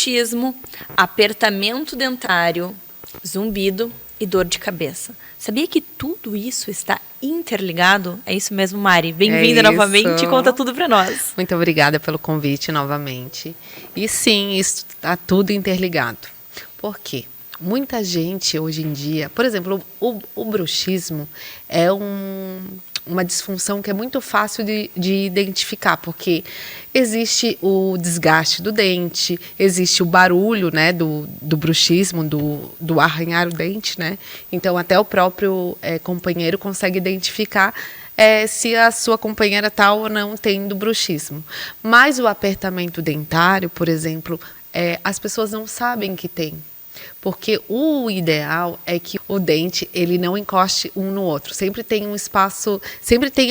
bruxismo, apertamento dentário, zumbido e dor de cabeça. Sabia que tudo isso está interligado? É isso mesmo, Mari. Bem-vinda novamente e conta tudo para nós. Muito obrigada pelo convite novamente. E sim, isso está tudo interligado. Por quê? Muita gente hoje em dia, por exemplo, o bruxismo é uma disfunção que é muito fácil de identificar, porque existe o desgaste do dente, existe o barulho, né, do bruxismo, do arranhar o dente, né? Então, até o próprio companheiro consegue identificar se a sua companheira está ou não tendo bruxismo. Mas o apertamento dentário, por exemplo, as pessoas não sabem que tem. Porque o ideal é que o dente ele não encoste um no outro. Sempre tem um espaço, sempre tem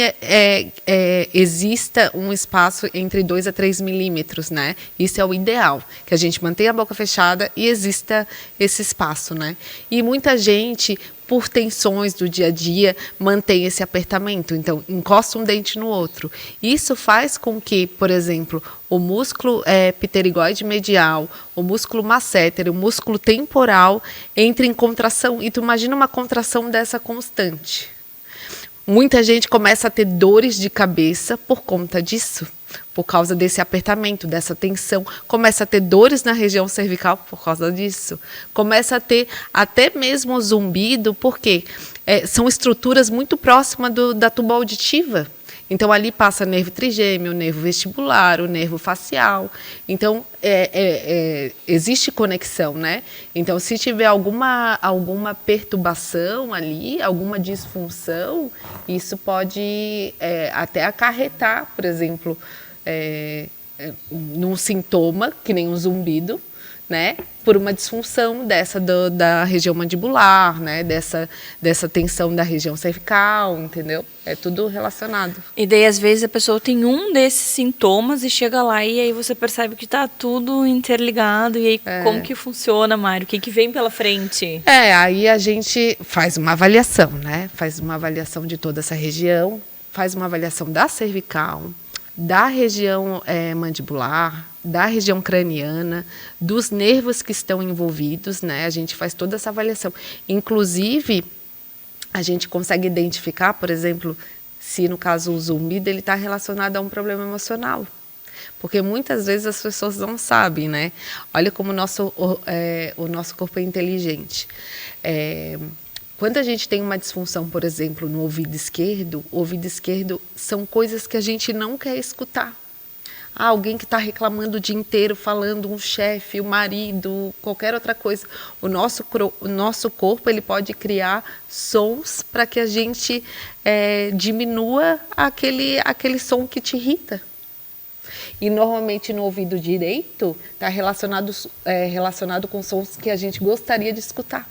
exista um espaço entre 2 a 3 milímetros, né? Isso é o ideal, que a gente mantenha a boca fechada e exista esse espaço, né? E muita gente, por tensões do dia a dia, mantém esse apertamento. Então, encosta um dente no outro. Isso faz com que, por exemplo, o músculo pterigoide medial, o músculo masseter, o músculo temporal entre em contração. E tu imagina uma contração dessa constante. Muita gente começa a ter dores de cabeça por conta disso, por causa desse apertamento, dessa tensão. Começa a ter dores na região cervical por causa disso. Começa a ter até mesmo zumbido, porque são estruturas muito próximas da tuba auditiva. Então, ali passa nervo trigêmeo, nervo vestibular, o nervo facial. Então, existe conexão, né? Então, se tiver alguma perturbação ali, alguma disfunção, isso pode até acarretar, por exemplo, num sintoma, que nem um zumbido, né, por uma disfunção dessa da região mandibular, né, dessa tensão da região cervical, entendeu? É tudo relacionado. E daí, às vezes, a pessoa tem um desses sintomas e chega lá e aí você percebe que está tudo interligado. E aí, como que funciona, Mário? O que vem pela frente? Aí a gente faz uma avaliação, né? Faz uma avaliação de toda essa região, faz uma avaliação da cervical, da região mandibular, da região craniana, dos nervos que estão envolvidos, né? A gente faz toda essa avaliação. Inclusive, a gente consegue identificar, por exemplo, se no caso o zumbido ele está relacionado a um problema emocional. Porque muitas vezes as pessoas não sabem, né? Olha como o nosso corpo é inteligente. Quando a gente tem uma disfunção, por exemplo, no ouvido esquerdo, o ouvido esquerdo são coisas que a gente não quer escutar. Alguém que está reclamando o dia inteiro, falando, um chefe, o marido, qualquer outra coisa. O nosso corpo ele pode criar sons para que a gente diminua aquele som que te irrita. E normalmente no ouvido direito está relacionado com sons que a gente gostaria de escutar.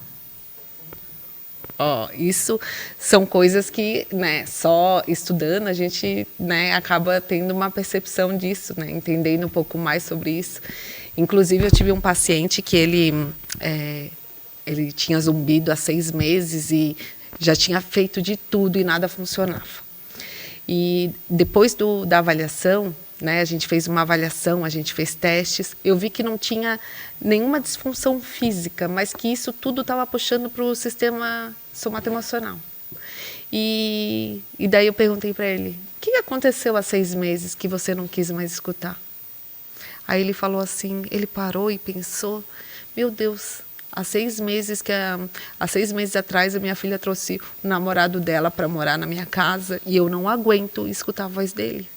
Isso são coisas que, né, só estudando a gente, né, acaba tendo uma percepção disso, né, entendendo um pouco mais sobre isso. Inclusive, eu tive um paciente que ele tinha zumbido há 6 meses e já tinha feito de tudo e nada funcionava. E depois da avaliação, né, a gente fez uma avaliação, a gente fez testes, eu vi que não tinha nenhuma disfunção física, mas que isso tudo estava puxando para o sistema somatoemocional. E daí eu perguntei para ele, o que aconteceu há 6 meses que você não quis mais escutar? Aí ele falou assim, ele parou e pensou, meu Deus, há 6 meses atrás a minha filha trouxe o namorado dela para morar na minha casa e eu não aguento escutar a voz dele.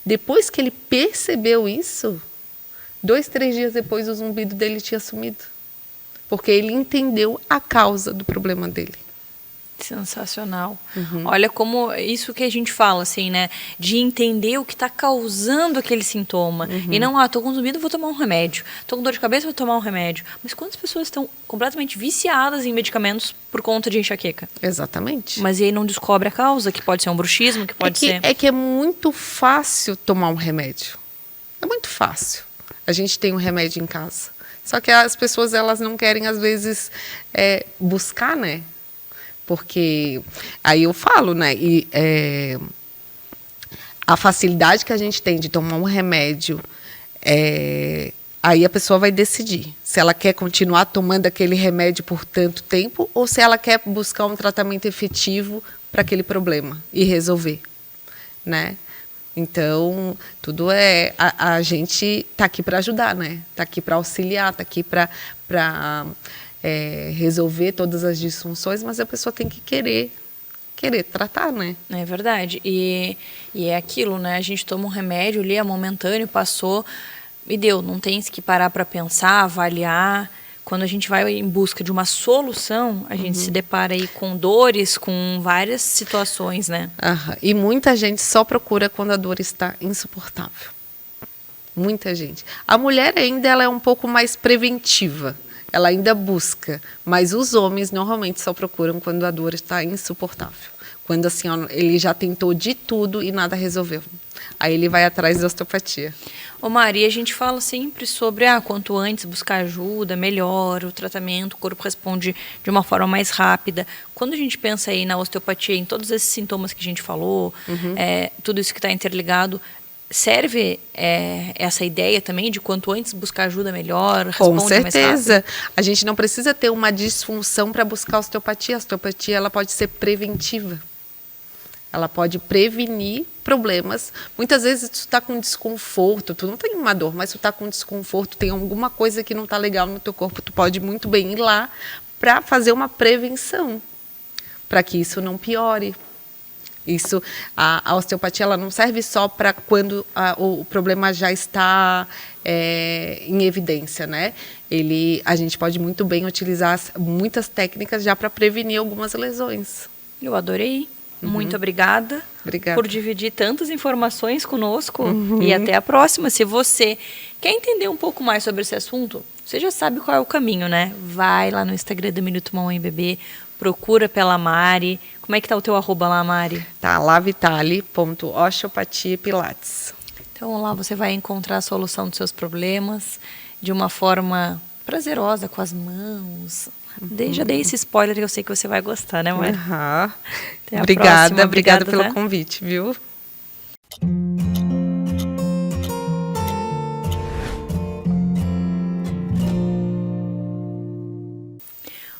Depois que ele percebeu isso, 2, 3 dias depois o zumbido dele tinha sumido. Porque ele entendeu a causa do problema dele. Sensacional. Olha como isso que a gente fala, assim, né? De entender o que está causando aquele sintoma. E não, tô com zumbido, vou tomar um remédio. Tô com dor de cabeça, vou tomar um remédio. Mas quantas pessoas estão completamente viciadas em medicamentos por conta de enxaqueca? Exatamente. Mas e aí não descobre a causa, que pode ser um bruxismo, que pode ser... É que é muito fácil tomar um remédio. É muito fácil. A gente tem um remédio em casa. Só que as pessoas, elas não querem, às vezes, buscar, né? Porque aí eu falo, né? A facilidade que a gente tem de tomar um remédio Aí a pessoa vai decidir se ela quer continuar tomando aquele remédio por tanto tempo ou se ela quer buscar um tratamento efetivo para aquele problema e resolver, né? Então, tudo a gente está aqui para ajudar, né? Está aqui para auxiliar, está aqui para resolver todas as disfunções, mas a pessoa tem que querer tratar, né? É verdade. E é aquilo, né? A gente toma um remédio ali, é momentâneo, passou e deu. Não tem que parar para pensar, avaliar. Quando a gente vai em busca de uma solução, a gente se depara aí com dores, com várias situações, né? E muita gente só procura quando a dor está insuportável. Muita gente. A mulher ainda ela é um pouco mais preventiva. Ela ainda busca. Mas os homens normalmente só procuram quando a dor está insuportável. Quando assim, ó, ele já tentou de tudo e nada resolveu. Aí ele vai atrás da osteopatia. Ô Mari, a gente fala sempre sobre quanto antes buscar ajuda, melhor o tratamento, o corpo responde de uma forma mais rápida. Quando a gente pensa aí na osteopatia, em todos esses sintomas que a gente falou, tudo isso que está interligado, serve essa ideia também de quanto antes buscar ajuda melhor, responde com certeza. Mais rápido? A gente não precisa ter uma disfunção para buscar osteopatia. A osteopatia ela pode ser preventiva. Ela pode prevenir problemas. Muitas vezes tu está com desconforto, tu não tem uma dor, mas tu está com desconforto, tem alguma coisa que não está legal no teu corpo, tu pode muito bem ir lá para fazer uma prevenção, para que isso não piore. A osteopatia ela não serve só para quando o problema já está em evidência, né? A gente pode muito bem utilizar muitas técnicas já para prevenir algumas lesões. Eu adorei. Muito obrigada por dividir tantas informações conosco e até a próxima. Se você quer entender um pouco mais sobre esse assunto, você já sabe qual é o caminho, né? Vai lá no Instagram do Minuto Mamãe Bebê, procura pela Mari. Como é que tá o teu @ lá, Mari? Tá, lavitali.osteopatiapilates. Então lá você vai encontrar a solução dos seus problemas de uma forma prazerosa, com as mãos. Já dei esse spoiler que eu sei que você vai gostar, né, Mari? Obrigada pelo convite, viu?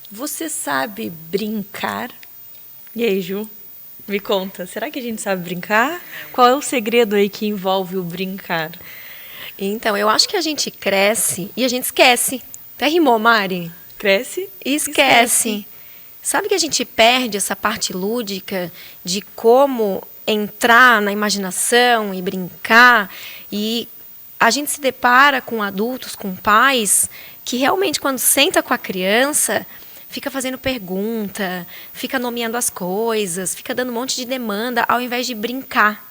Você sabe brincar? E aí, Ju? Me conta, será que a gente sabe brincar? Qual é o segredo aí que envolve o brincar? Então, eu acho que a gente cresce e a gente esquece. Até rimou, Mari? Cresce e esquece. Sabe que a gente perde essa parte lúdica de como entrar na imaginação e brincar, e a gente se depara com adultos, com pais, que realmente quando senta com a criança, fica fazendo pergunta, fica nomeando as coisas, fica dando um monte de demanda, ao invés de brincar.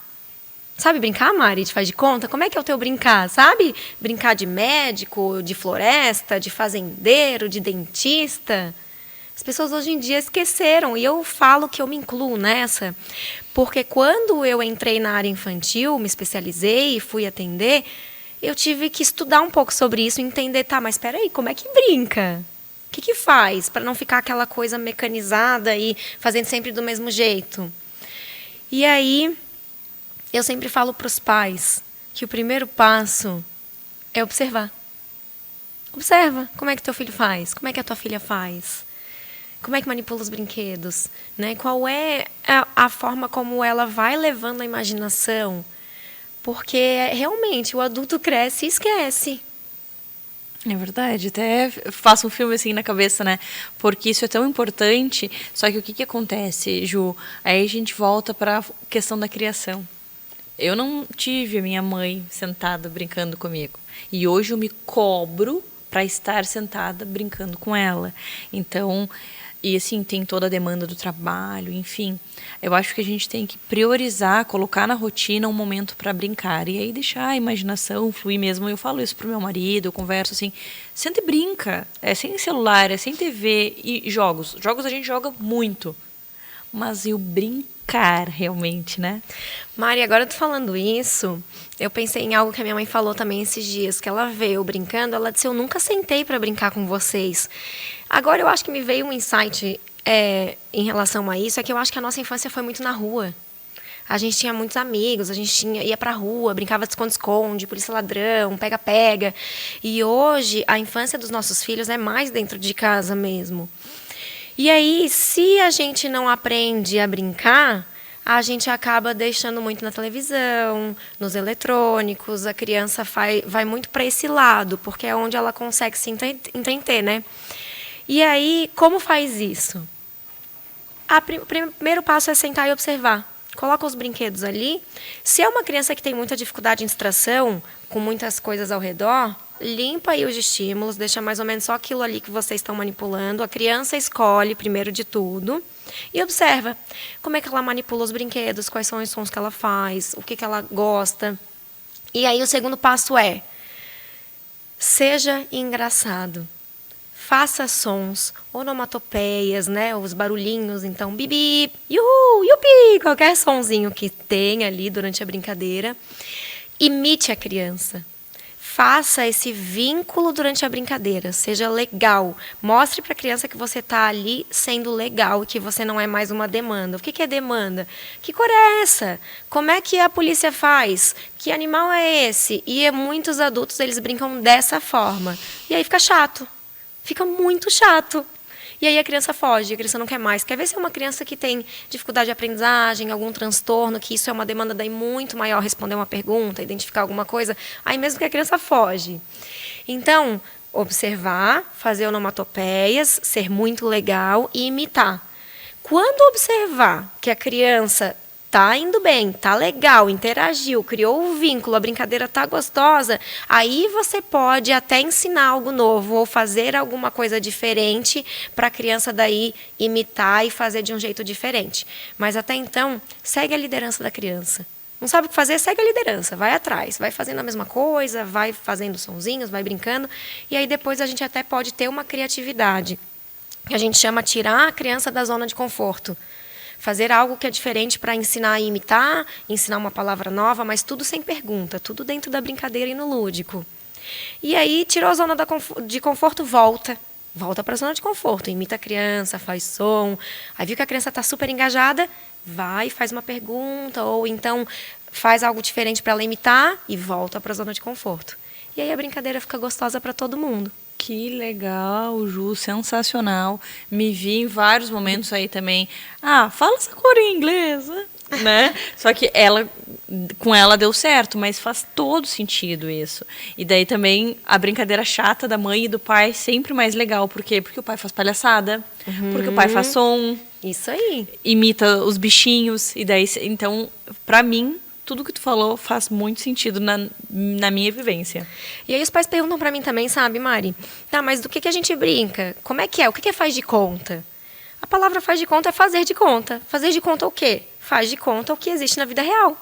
Sabe brincar, Mari? Te faz de conta? Como é que é o teu brincar, sabe? Brincar de médico, de floresta, de fazendeiro, de dentista. As pessoas hoje em dia esqueceram, e eu falo que eu me incluo nessa, porque quando eu entrei na área infantil, me especializei e fui atender, eu tive que estudar um pouco sobre isso e entender, tá, mas espera aí, como é que brinca? O que faz para não ficar aquela coisa mecanizada e fazendo sempre do mesmo jeito? E aí eu sempre falo para os pais que o primeiro passo é observar. Observa como é que teu filho faz, como é que a tua filha faz, como é que manipula os brinquedos, né? Qual é a forma como ela vai levando a imaginação, porque realmente o adulto cresce e esquece. É verdade, até faço um filme assim na cabeça, né? Porque isso é tão importante, só que o que acontece, Ju? Aí a gente volta para a questão da criação. Eu não tive a minha mãe sentada brincando comigo. E hoje eu me cobro para estar sentada brincando com ela. Então, e assim, tem toda a demanda do trabalho, enfim. Eu acho que a gente tem que priorizar, colocar na rotina um momento para brincar. E aí deixar a imaginação fluir mesmo. Eu falo isso pro meu marido, eu converso assim, senta e brinca. É sem celular, é sem TV e jogos. Jogos a gente joga muito. Mas e o brincar realmente, né? Mari, agora tu falando isso, eu pensei em algo que a minha mãe falou também esses dias, que ela veio brincando, ela disse, eu nunca sentei para brincar com vocês. Agora eu acho que me veio um insight em relação a isso, é que eu acho que a nossa infância foi muito na rua. A gente tinha muitos amigos, a gente ia pra rua, brincava de esconde-esconde, polícia ladrão, pega-pega. E hoje, a infância dos nossos filhos é mais dentro de casa mesmo. E aí, se a gente não aprende a brincar, a gente acaba deixando muito na televisão, nos eletrônicos. A criança vai muito para esse lado, porque é onde ela consegue se entender, né? E aí, como faz isso? O primeiro passo é sentar e observar. Coloca os brinquedos ali. Se é uma criança que tem muita dificuldade em distração, com muitas coisas ao redor, limpa aí os estímulos, deixa mais ou menos só aquilo ali que vocês estão manipulando. A criança escolhe, primeiro de tudo, e observa como é que ela manipula os brinquedos, quais são os sons que ela faz, o que ela gosta. E aí o segundo passo é, seja engraçado. Faça sons, onomatopeias, né? Os barulhinhos, então, bibi, yuhu, yupi, qualquer sonzinho que tenha ali durante a brincadeira. Imite a criança. Faça esse vínculo durante a brincadeira, seja legal. Mostre para a criança que você está ali sendo legal e que você não é mais uma demanda. O que é demanda? Que cor é essa? Como é que a polícia faz? Que animal é esse? E muitos adultos, eles brincam dessa forma. E aí fica chato. Fica muito chato. E aí a criança foge, a criança não quer mais. Quer ver se é uma criança que tem dificuldade de aprendizagem, algum transtorno, que isso é uma demanda daí muito maior, responder uma pergunta, identificar alguma coisa, aí mesmo que a criança foge. Então, observar, fazer onomatopeias, ser muito legal e imitar. Quando observar que a criança tá indo bem, tá legal, interagiu, criou um vínculo, a brincadeira tá gostosa, aí você pode até ensinar algo novo ou fazer alguma coisa diferente para a criança daí imitar e fazer de um jeito diferente. Mas até então, segue a liderança da criança. Não sabe o que fazer, segue a liderança, vai atrás, vai fazendo a mesma coisa, vai fazendo sonzinhos, vai brincando, e aí depois a gente até pode ter uma criatividade, que a gente chama tirar a criança da zona de conforto. Fazer algo que é diferente para ensinar a imitar, ensinar uma palavra nova, mas tudo sem pergunta, tudo dentro da brincadeira e no lúdico. E aí, tirou a zona de conforto, volta para a zona de conforto, imita a criança, faz som. Aí viu que a criança está super engajada, vai, faz uma pergunta, ou então faz algo diferente para ela imitar e volta para a zona de conforto. E aí a brincadeira fica gostosa para todo mundo. Que legal, Ju, sensacional. Me vi em vários momentos aí também. Ah, fala essa cor em inglês, né? Só que com ela deu certo, mas faz todo sentido isso. E daí também a brincadeira chata da mãe e do pai sempre mais legal. Por quê? Porque o pai faz palhaçada, porque o pai faz som. Isso aí. Imita os bichinhos. E daí, então, pra mim, tudo que tu falou faz muito sentido na minha vivência. E aí os pais perguntam pra mim também, sabe, Mari? Tá, mas do que a gente brinca? Como é que é? O que é faz de conta? A palavra faz de conta é fazer de conta. Fazer de conta o quê? Faz de conta o que existe na vida real.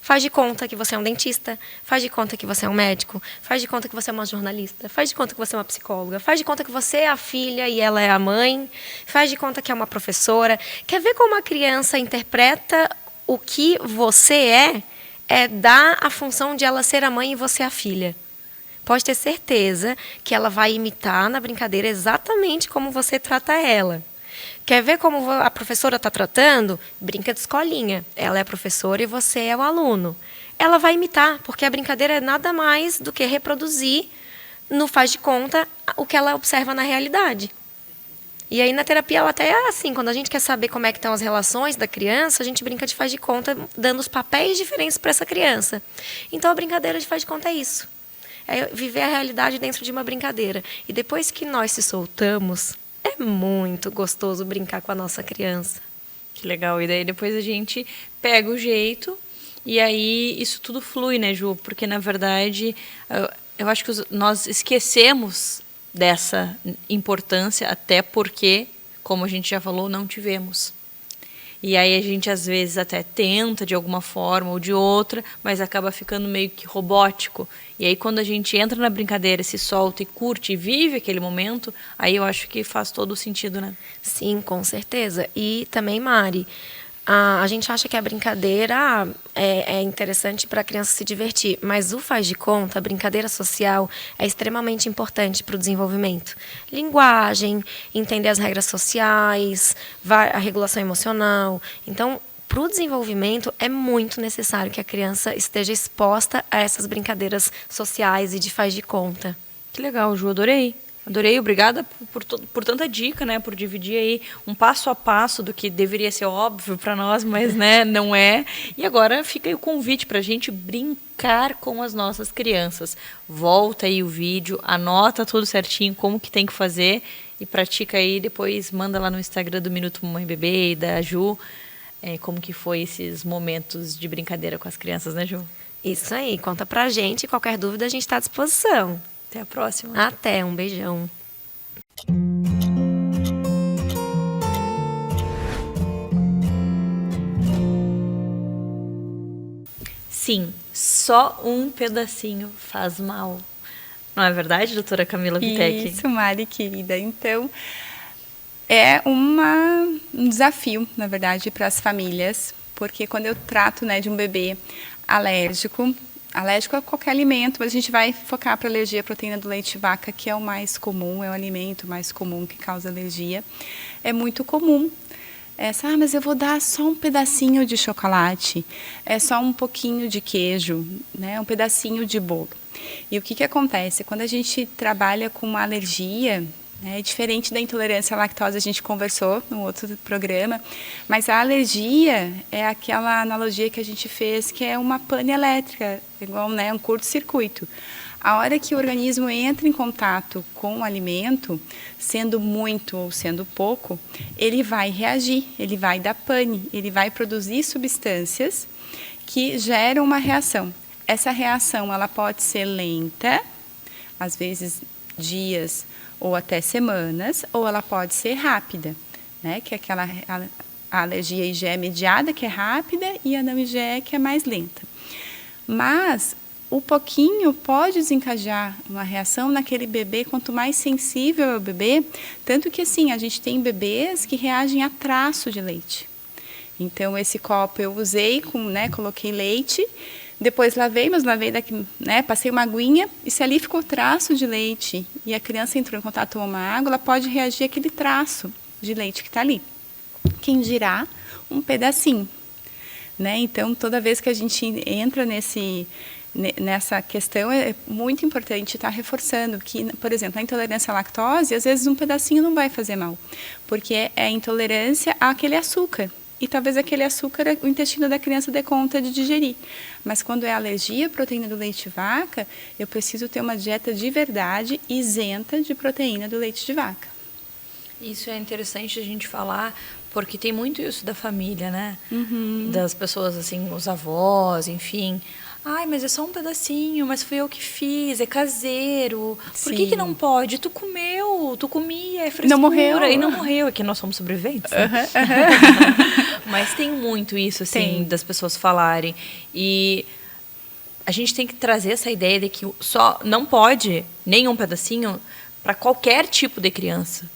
Faz de conta que você é um dentista, faz de conta que você é um médico, faz de conta que você é uma jornalista, faz de conta que você é uma psicóloga, faz de conta que você é a filha e ela é a mãe, faz de conta que é uma professora. Quer ver como a criança interpreta o que você é dar a função de ela ser a mãe e você a filha. Pode ter certeza que ela vai imitar na brincadeira exatamente como você trata ela. Quer ver como a professora está tratando? Brinca de escolinha. Ela é a professora e você é o aluno. Ela vai imitar, porque a brincadeira é nada mais do que reproduzir, no faz de conta, o que ela observa na realidade. E aí na terapia ela até é assim, quando a gente quer saber como é que estão as relações da criança, a gente brinca de faz de conta, dando os papéis diferentes para essa criança. Então a brincadeira de faz de conta é isso. É viver a realidade dentro de uma brincadeira. E depois que nós se soltamos, é muito gostoso brincar com a nossa criança. Que legal. E daí depois a gente pega o jeito e aí isso tudo flui, né, Ju? Porque na verdade eu acho que nós esquecemos dessa importância, até porque, como a gente já falou, não tivemos. E aí a gente às vezes até tenta de alguma forma ou de outra, mas acaba ficando meio que robótico. E aí quando a gente entra na brincadeira, se solta e curte e vive aquele momento, aí eu acho que faz todo o sentido, né? Sim, com certeza. E também, Mari, a gente acha que a brincadeira é interessante para a criança se divertir, mas o faz de conta, a brincadeira social, é extremamente importante para o desenvolvimento. Linguagem, entender as regras sociais, a regulação emocional. Então, para o desenvolvimento é muito necessário que a criança esteja exposta a essas brincadeiras sociais e de faz de conta. Que legal, Ju, adorei. Adorei, obrigada por tanta dica, né? Por dividir aí um passo a passo do que deveria ser óbvio para nós, mas né, não é. E agora fica aí o convite para a gente brincar com as nossas crianças. Volta aí o vídeo, anota tudo certinho, como que tem que fazer e pratica aí. Depois manda lá no Instagram do Minuto Mamãe Bebê e da Ju como que foi esses momentos de brincadeira com as crianças, né, Ju? Isso aí, conta pra gente. Qualquer dúvida a gente está à disposição. Até a próxima. Até, um beijão. Sim, só um pedacinho faz mal. Não é verdade, doutora Camila Vitec? Isso, Mari, querida. Então, é um desafio, na verdade, para as famílias, porque quando eu trato, né, de um bebê alérgico a qualquer alimento, mas a gente vai focar para alergia à proteína do leite de vaca, que é o mais comum, é o alimento mais comum que causa alergia. É muito comum mas eu vou dar só um pedacinho de chocolate, só um pouquinho de queijo, né, um pedacinho de bolo. E o que acontece? Quando a gente trabalha com uma alergia, diferente da intolerância à lactose, a gente conversou no outro programa, mas a alergia é aquela analogia que a gente fez, que é uma pane elétrica, igual, né, um curto-circuito. A hora que o organismo entra em contato com o alimento, sendo muito ou sendo pouco, ele vai reagir, ele vai dar pane, ele vai produzir substâncias que geram uma reação. Essa reação ela pode ser lenta, às vezes dias ou até semanas, ou ela pode ser rápida, né? Que é a alergia IgE mediada, que é rápida, e a não IgE, que é mais lenta. Mas o pouquinho pode desencadear uma reação naquele bebê, quanto mais sensível é o bebê, tanto que assim, a gente tem bebês que reagem a traço de leite. Então, esse copo eu usei, coloquei leite, depois lavei daqui, passei uma aguinha, e se ali ficou traço de leite e a criança entrou em contato com uma água, ela pode reagir àquele traço de leite que está ali. Quem dirá um pedacinho. Então, toda vez que a gente entra nessa questão, é muito importante estar reforçando que, por exemplo, a intolerância à lactose, às vezes um pedacinho não vai fazer mal, porque é intolerância àquele açúcar. E talvez aquele açúcar o intestino da criança dê conta de digerir. Mas quando é alergia à proteína do leite de vaca, eu preciso ter uma dieta de verdade isenta de proteína do leite de vaca. Isso é interessante a gente falar, porque tem muito isso da família, né? Uhum. Das pessoas, assim, os avós, enfim. Ai, mas é só um pedacinho, mas fui eu que fiz, é caseiro. Por que não pode? Tu comeu, tu comia, é frescura. Não morreu. E não morreu, é que nós somos sobreviventes, né? Mas tem muito isso, assim, das pessoas falarem. E a gente tem que trazer essa ideia de que só não pode nenhum pedacinho para qualquer tipo de criança.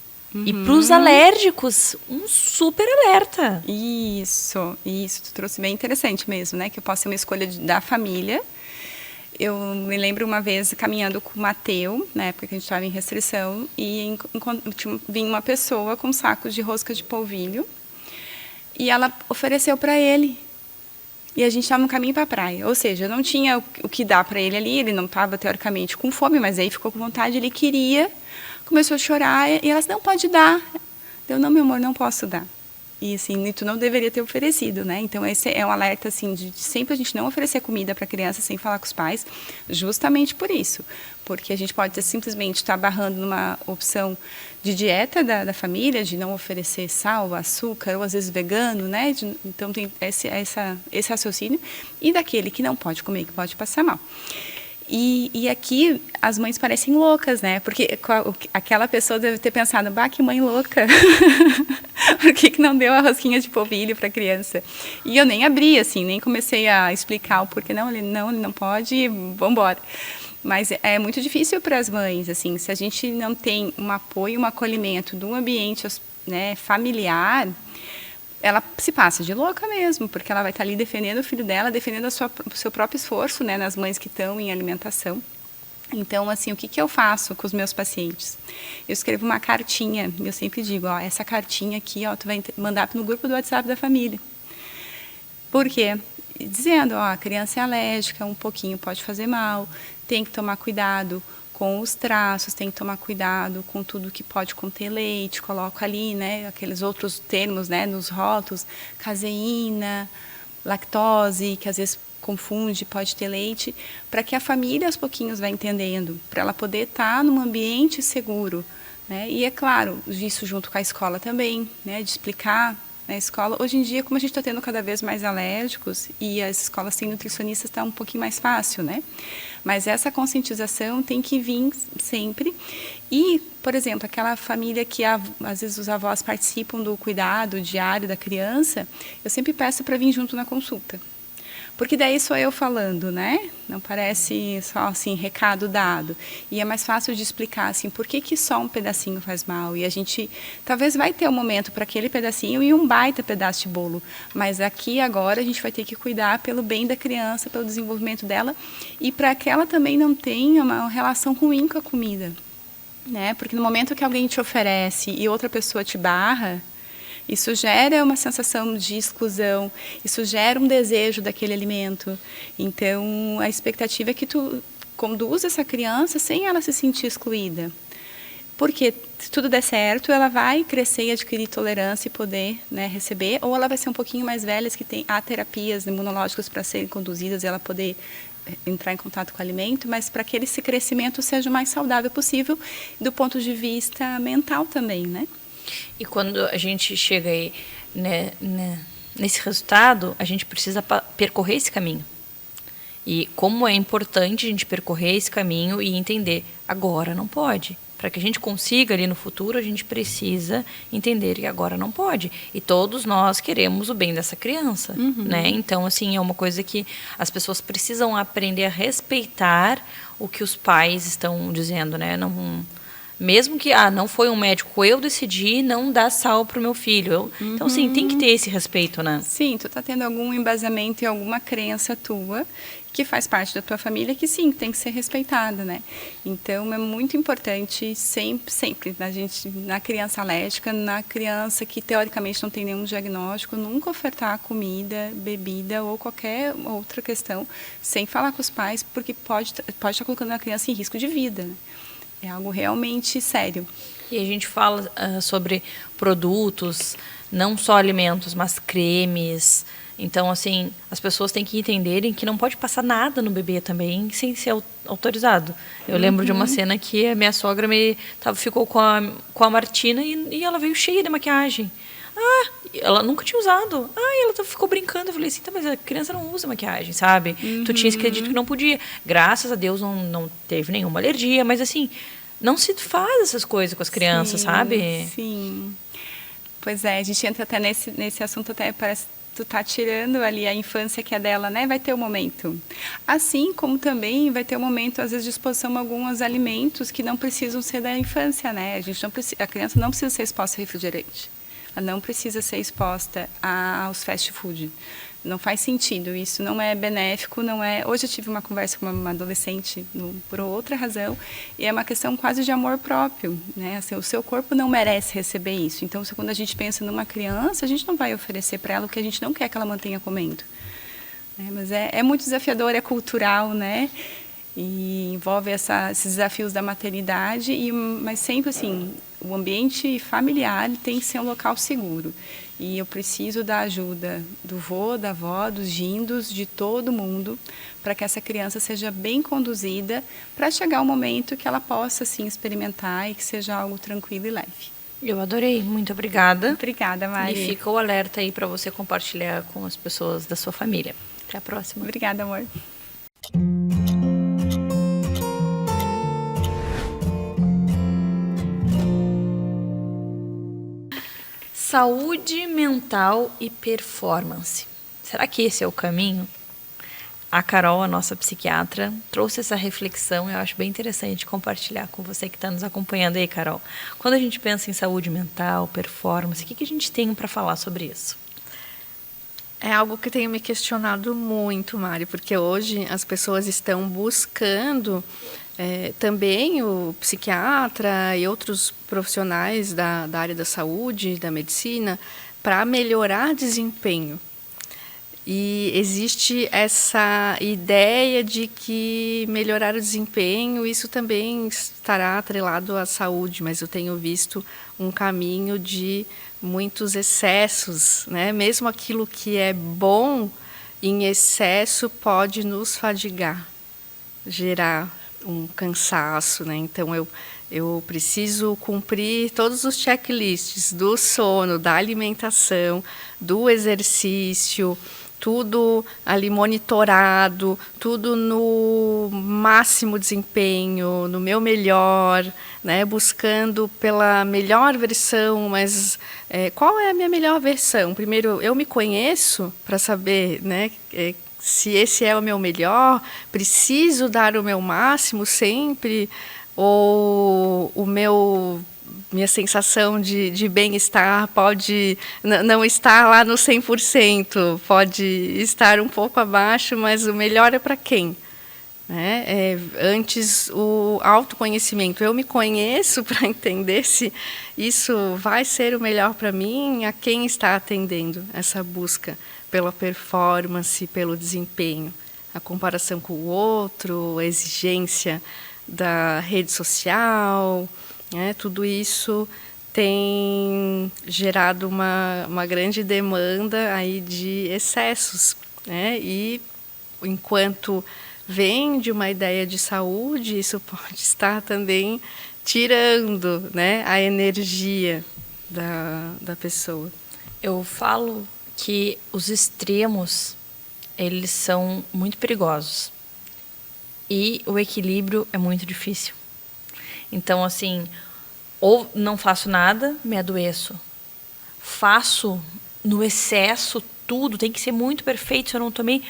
E para os alérgicos, um super alerta. Isso, tu trouxe bem interessante mesmo, né? Que possa ser uma escolha da família. Eu me lembro uma vez caminhando com o Mateu, na época que a gente estava em restrição, e vinha uma pessoa com sacos de rosca de polvilho, e ela ofereceu para ele. E a gente estava no caminho para a praia, ou seja, não tinha o que dar para ele ali, ele não estava teoricamente com fome, mas aí ficou com vontade, ele queria. Começou a chorar e elas não pode dar. Eu não, meu amor, não posso dar. E assim, tu não deveria ter oferecido, né? Então esse é um alerta assim de sempre a gente não oferecer comida para criança sem falar com os pais, justamente por isso, porque a gente pode simplesmente estar barrando numa opção de dieta da família, de não oferecer sal, açúcar, ou às vezes vegano, né? Então tem esse raciocínio, e daquele que não pode comer, que pode passar mal. E aqui as mães parecem loucas, né? Porque aquela pessoa deve ter pensado, bah, que mãe louca. Por que não deu a rosquinha de polvilho para a criança? E eu nem abri, assim, nem comecei a explicar o porquê. Ele não pode, vamos embora. Mas é muito difícil para as mães, assim, se a gente não tem um apoio, um acolhimento de um ambiente, né, familiar, ela se passa de louca mesmo, porque ela vai estar ali defendendo o filho dela, defendendo o seu próprio esforço, né, nas mães que estão em alimentação. Então, assim, o que eu faço com os meus pacientes? Eu escrevo uma cartinha, eu sempre digo, essa cartinha aqui, tu vai mandar no grupo do WhatsApp da família. Por quê? Dizendo, ó, a criança é alérgica, um pouquinho pode fazer mal, tem que tomar cuidado com os traços, tem que tomar cuidado com tudo que pode conter leite, coloco ali, né, aqueles outros termos, né, nos rótulos, caseína, lactose, que às vezes confunde, pode ter leite, para que a família aos pouquinhos vá entendendo, para ela poder estar num ambiente seguro, né, e é claro, isso junto com a escola também, né, de explicar na escola. Hoje em dia, como a gente está tendo cada vez mais alérgicos e as escolas têm nutricionistas, está um pouquinho mais fácil, né? Mas essa conscientização tem que vir sempre. E, por exemplo, aquela família que às vezes os avós participam do cuidado diário da criança, eu sempre peço para vir junto na consulta. Porque daí sou eu falando, né? Não parece só assim, recado dado. E é mais fácil de explicar assim, por que só um pedacinho faz mal. E a gente talvez vai ter um momento para aquele pedacinho e um baita pedaço de bolo. Mas aqui agora a gente vai ter que cuidar pelo bem da criança, pelo desenvolvimento dela e para que ela também não tenha uma relação ruim com a comida, né? Porque no momento que alguém te oferece e outra pessoa te barra, isso gera uma sensação de exclusão, isso gera um desejo daquele alimento. Então, a expectativa é que tu conduza essa criança sem ela se sentir excluída. Porque, se tudo der certo, ela vai crescer e adquirir tolerância e poder, né, receber, ou ela vai ser um pouquinho mais velha, que há terapias imunológicas para serem conduzidas e ela poder entrar em contato com o alimento, mas para que esse crescimento seja o mais saudável possível, do ponto de vista mental também, né? E quando a gente chega aí, né, nesse resultado, a gente precisa percorrer esse caminho. E como é importante a gente percorrer esse caminho e entender, agora não pode. Para que a gente consiga ali no futuro, a gente precisa entender que agora não pode. E todos nós queremos o bem dessa criança, né? Então, assim, é uma coisa que as pessoas precisam aprender a respeitar o que os pais estão dizendo, né? Não... Mesmo que, não foi um médico, eu decidi não dar sal para o meu filho. Então, sim, tem que ter esse respeito, né? Sim, tu está tendo algum embasamento e alguma crença tua que faz parte da tua família que, sim, tem que ser respeitada, né? Então, é muito importante sempre na criança alérgica, na criança que, teoricamente, não tem nenhum diagnóstico, nunca ofertar comida, bebida ou qualquer outra questão sem falar com os pais, porque pode estar colocando a criança em risco de vida, né? É algo realmente sério. E a gente fala sobre produtos, não só alimentos, mas cremes. Então, assim, as pessoas têm que entenderem que não pode passar nada no bebê também sem ser autorizado. Eu lembro de uma cena que a minha sogra ficou com a Martina e ela veio cheia de maquiagem. Ela nunca tinha usado. Ela ficou brincando. Eu falei assim, mas a criança não usa maquiagem, sabe? Tu tinha dito que não podia. Graças a Deus não teve nenhuma alergia, mas assim, não se faz essas coisas com as crianças, sabe? Sim. Pois é, a gente entra até nesse assunto, até parece que tu tá tirando ali a infância que é dela, né? Vai ter um momento. Assim como também vai ter um momento, às vezes, de exposição a alguns alimentos que não precisam ser da infância, né? A criança não precisa ser exposta a refrigerante. Ela não precisa ser exposta aos fast food. Não faz sentido, isso não é benéfico, não é... Hoje eu tive uma conversa com uma adolescente por outra razão, e é uma questão quase de amor próprio, né? Assim, o seu corpo não merece receber isso. Então, quando a gente pensa numa criança, a gente não vai oferecer para ela o que a gente não quer que ela mantenha comendo. Mas é muito desafiador, é cultural, né? E envolve esses desafios da maternidade, mas sempre assim, o ambiente familiar tem que ser um local seguro. E eu preciso da ajuda do vô, da avó, dos gindos, de todo mundo, para que essa criança seja bem conduzida, para chegar o momento que ela possa assim, experimentar e que seja algo tranquilo e leve. Eu adorei, muito obrigada. Obrigada, Mari. E fica o alerta aí para você compartilhar com as pessoas da sua família. Até a próxima. Obrigada, amor. Saúde mental e performance. Será que esse é o caminho? A Carol, a nossa psiquiatra, trouxe essa reflexão e eu acho bem interessante compartilhar com você que está nos acompanhando aí, Carol. Quando a gente pensa em saúde mental, performance, o que a gente tem para falar sobre isso? É algo que tenho me questionado muito, Mari, porque hoje as pessoas estão buscando também o psiquiatra e outros profissionais da área da saúde, da medicina, para melhorar desempenho. E existe essa ideia de que melhorar o desempenho, isso também estará atrelado à saúde, mas eu tenho visto um caminho de muitos excessos, né? Mesmo aquilo que é bom, em excesso, pode nos fadigar, gerar um cansaço, né? Então, eu preciso cumprir todos os checklists do sono, da alimentação, do exercício, tudo ali monitorado, tudo no máximo desempenho, no meu melhor, né? Buscando pela melhor versão, mas qual é a minha melhor versão? Primeiro, eu me conheço para saber, né? Se esse é o meu melhor, preciso dar o meu máximo sempre, ou minha sensação de bem-estar pode não estar lá no 100%, pode estar um pouco abaixo, mas o melhor é para quem? Né? Antes, o autoconhecimento. Eu me conheço para entender se isso vai ser o melhor para mim, a quem está atendendo essa busca pela performance, pelo desempenho, a comparação com o outro, a exigência da rede social, né? Tudo isso tem gerado uma grande demanda aí de excessos, né? E enquanto vem de uma ideia de saúde, isso pode estar também tirando, né, a energia da pessoa. Eu falo que os extremos, eles são muito perigosos. E o equilíbrio é muito difícil. Então, assim, ou não faço nada, me adoeço. Faço no excesso tudo, tem que ser muito perfeito. Se eu não tomei,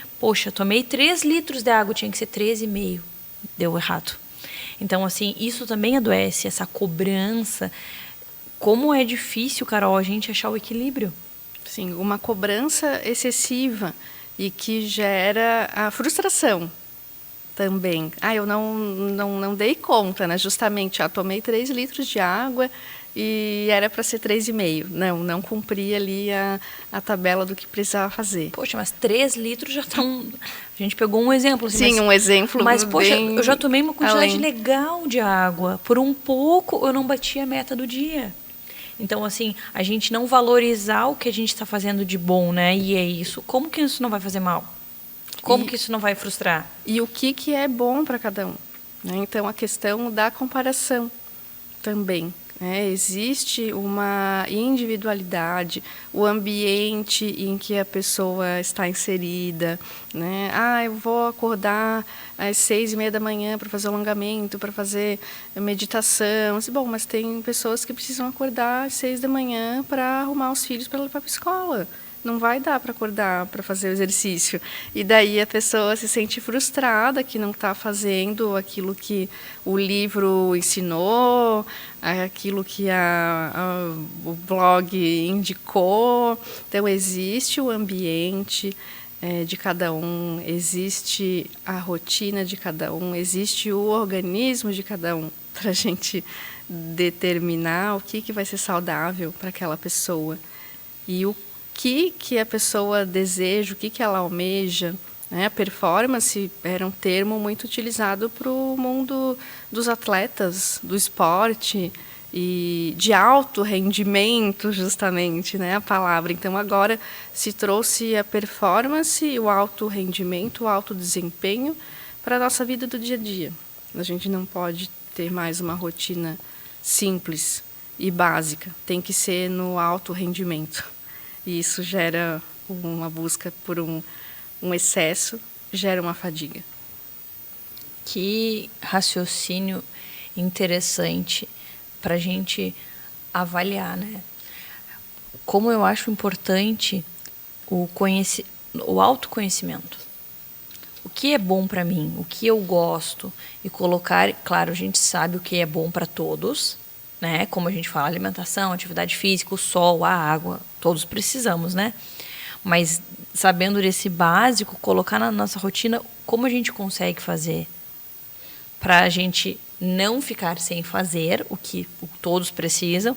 tomei 3 litros de água, tinha que ser 3,5. Deu errado. Então, assim, isso também adoece, essa cobrança. Como é difícil, Carol, a gente achar o equilíbrio. Sim, uma cobrança excessiva e que gera a frustração também. Eu não dei conta, né? Justamente, tomei 3 litros de água e era para ser 3,5. Não cumpri ali a tabela do que precisava fazer. Poxa, mas 3 litros já estão... A gente pegou um exemplo. Assim, sim, um exemplo. Mas, poxa, eu já tomei uma quantidade além. legal de água. Por um pouco, eu não bati a meta do dia. Então, assim, a gente não valorizar o que a gente está fazendo de bom, né? E é isso. Como que isso não vai fazer mal? Como que isso não vai frustrar? E o que é bom para cada um, né? Então, a questão da comparação também. Existe uma individualidade, o ambiente em que a pessoa está inserida, né? Eu vou acordar às 6:30 da manhã para fazer alongamento, para fazer meditação. Bom, mas tem pessoas que precisam acordar às 6 da manhã para arrumar os filhos para levar para a escola. Não vai dar para acordar para fazer o exercício. E daí a pessoa se sente frustrada que não está fazendo aquilo que o livro ensinou, aquilo que o blog indicou. Então, existe o ambiente de cada um, existe a rotina de cada um, existe o organismo de cada um, para a gente determinar o que vai ser saudável para aquela pessoa. E o que a pessoa deseja, o que ela almeja. A performance era um termo muito utilizado para o mundo dos atletas, do esporte e de alto rendimento, justamente, né, a palavra. Então, agora se trouxe a performance, o alto rendimento, o alto desempenho para a nossa vida do dia a dia. A gente não pode ter mais uma rotina simples e básica, tem que ser no alto rendimento. E isso gera uma busca por um excesso, gera uma fadiga. Que raciocínio interessante para a gente avaliar, né? Como eu acho importante o autoconhecimento. O que é bom para mim, o que eu gosto, e colocar, claro, a gente sabe o que é bom para todos, né? Como a gente fala, alimentação, atividade física, o sol, a água, todos precisamos, né? Mas sabendo desse básico, colocar na nossa rotina como a gente consegue fazer para a gente não ficar sem fazer o que todos precisam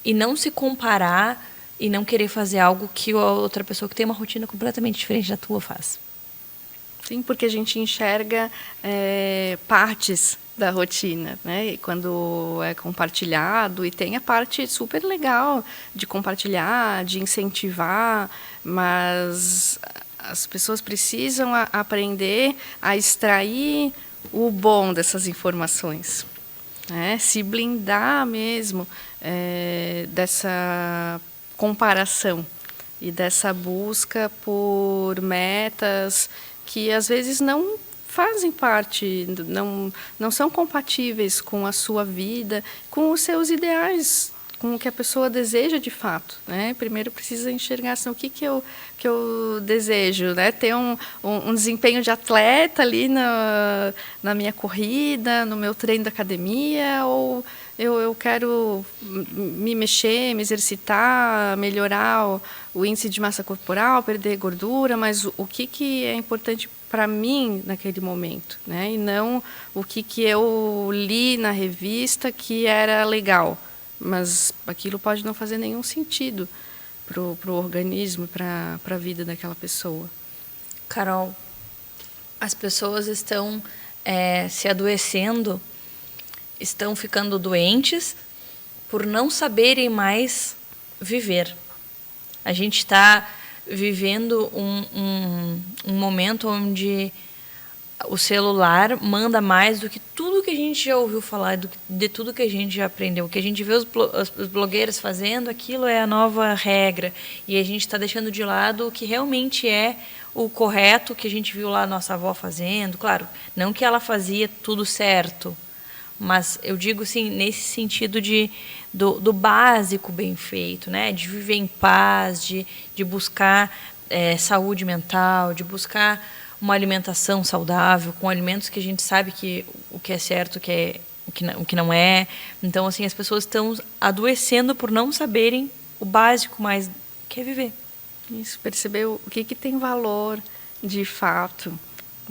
e não se comparar e não querer fazer algo que a outra pessoa que tem uma rotina completamente diferente da tua faz. Sim, porque a gente enxerga partes da rotina, né? E quando é compartilhado, e tem a parte super legal de compartilhar, de incentivar, mas as pessoas precisam aprender a extrair o bom dessas informações, né? Se blindar mesmo dessa comparação e dessa busca por metas que às vezes não fazem parte, não são compatíveis com a sua vida, com os seus ideais, com o que a pessoa deseja de fato, né? Primeiro precisa enxergar assim, o que eu desejo, né? Ter um desempenho de atleta ali na minha corrida, no meu treino da academia, ou eu quero me mexer, me exercitar, melhorar o índice de massa corporal, perder gordura, mas o que é importante para mim naquele momento, né? E não o que eu li na revista que era legal. Mas aquilo pode não fazer nenhum sentido para o organismo, para a vida daquela pessoa. Carol, as pessoas estão se adoecendo, estão ficando doentes por não saberem mais viver. A gente está vivendo um momento onde o celular manda mais do que tudo que a gente já ouviu falar, de tudo que a gente já aprendeu. O que a gente vê os blogueiros fazendo, aquilo é a nova regra. E a gente está deixando de lado o que realmente é o correto, que a gente viu lá a nossa avó fazendo. Claro, não que ela fazia tudo certo, mas eu digo assim, nesse sentido do básico bem feito, né? De viver em paz, de buscar saúde mental, de buscar uma alimentação saudável, com alimentos que a gente sabe que o que é certo, o que não é. Então, assim, as pessoas estão adoecendo por não saberem o básico mais, que é viver. Isso, perceber o que tem valor de fato,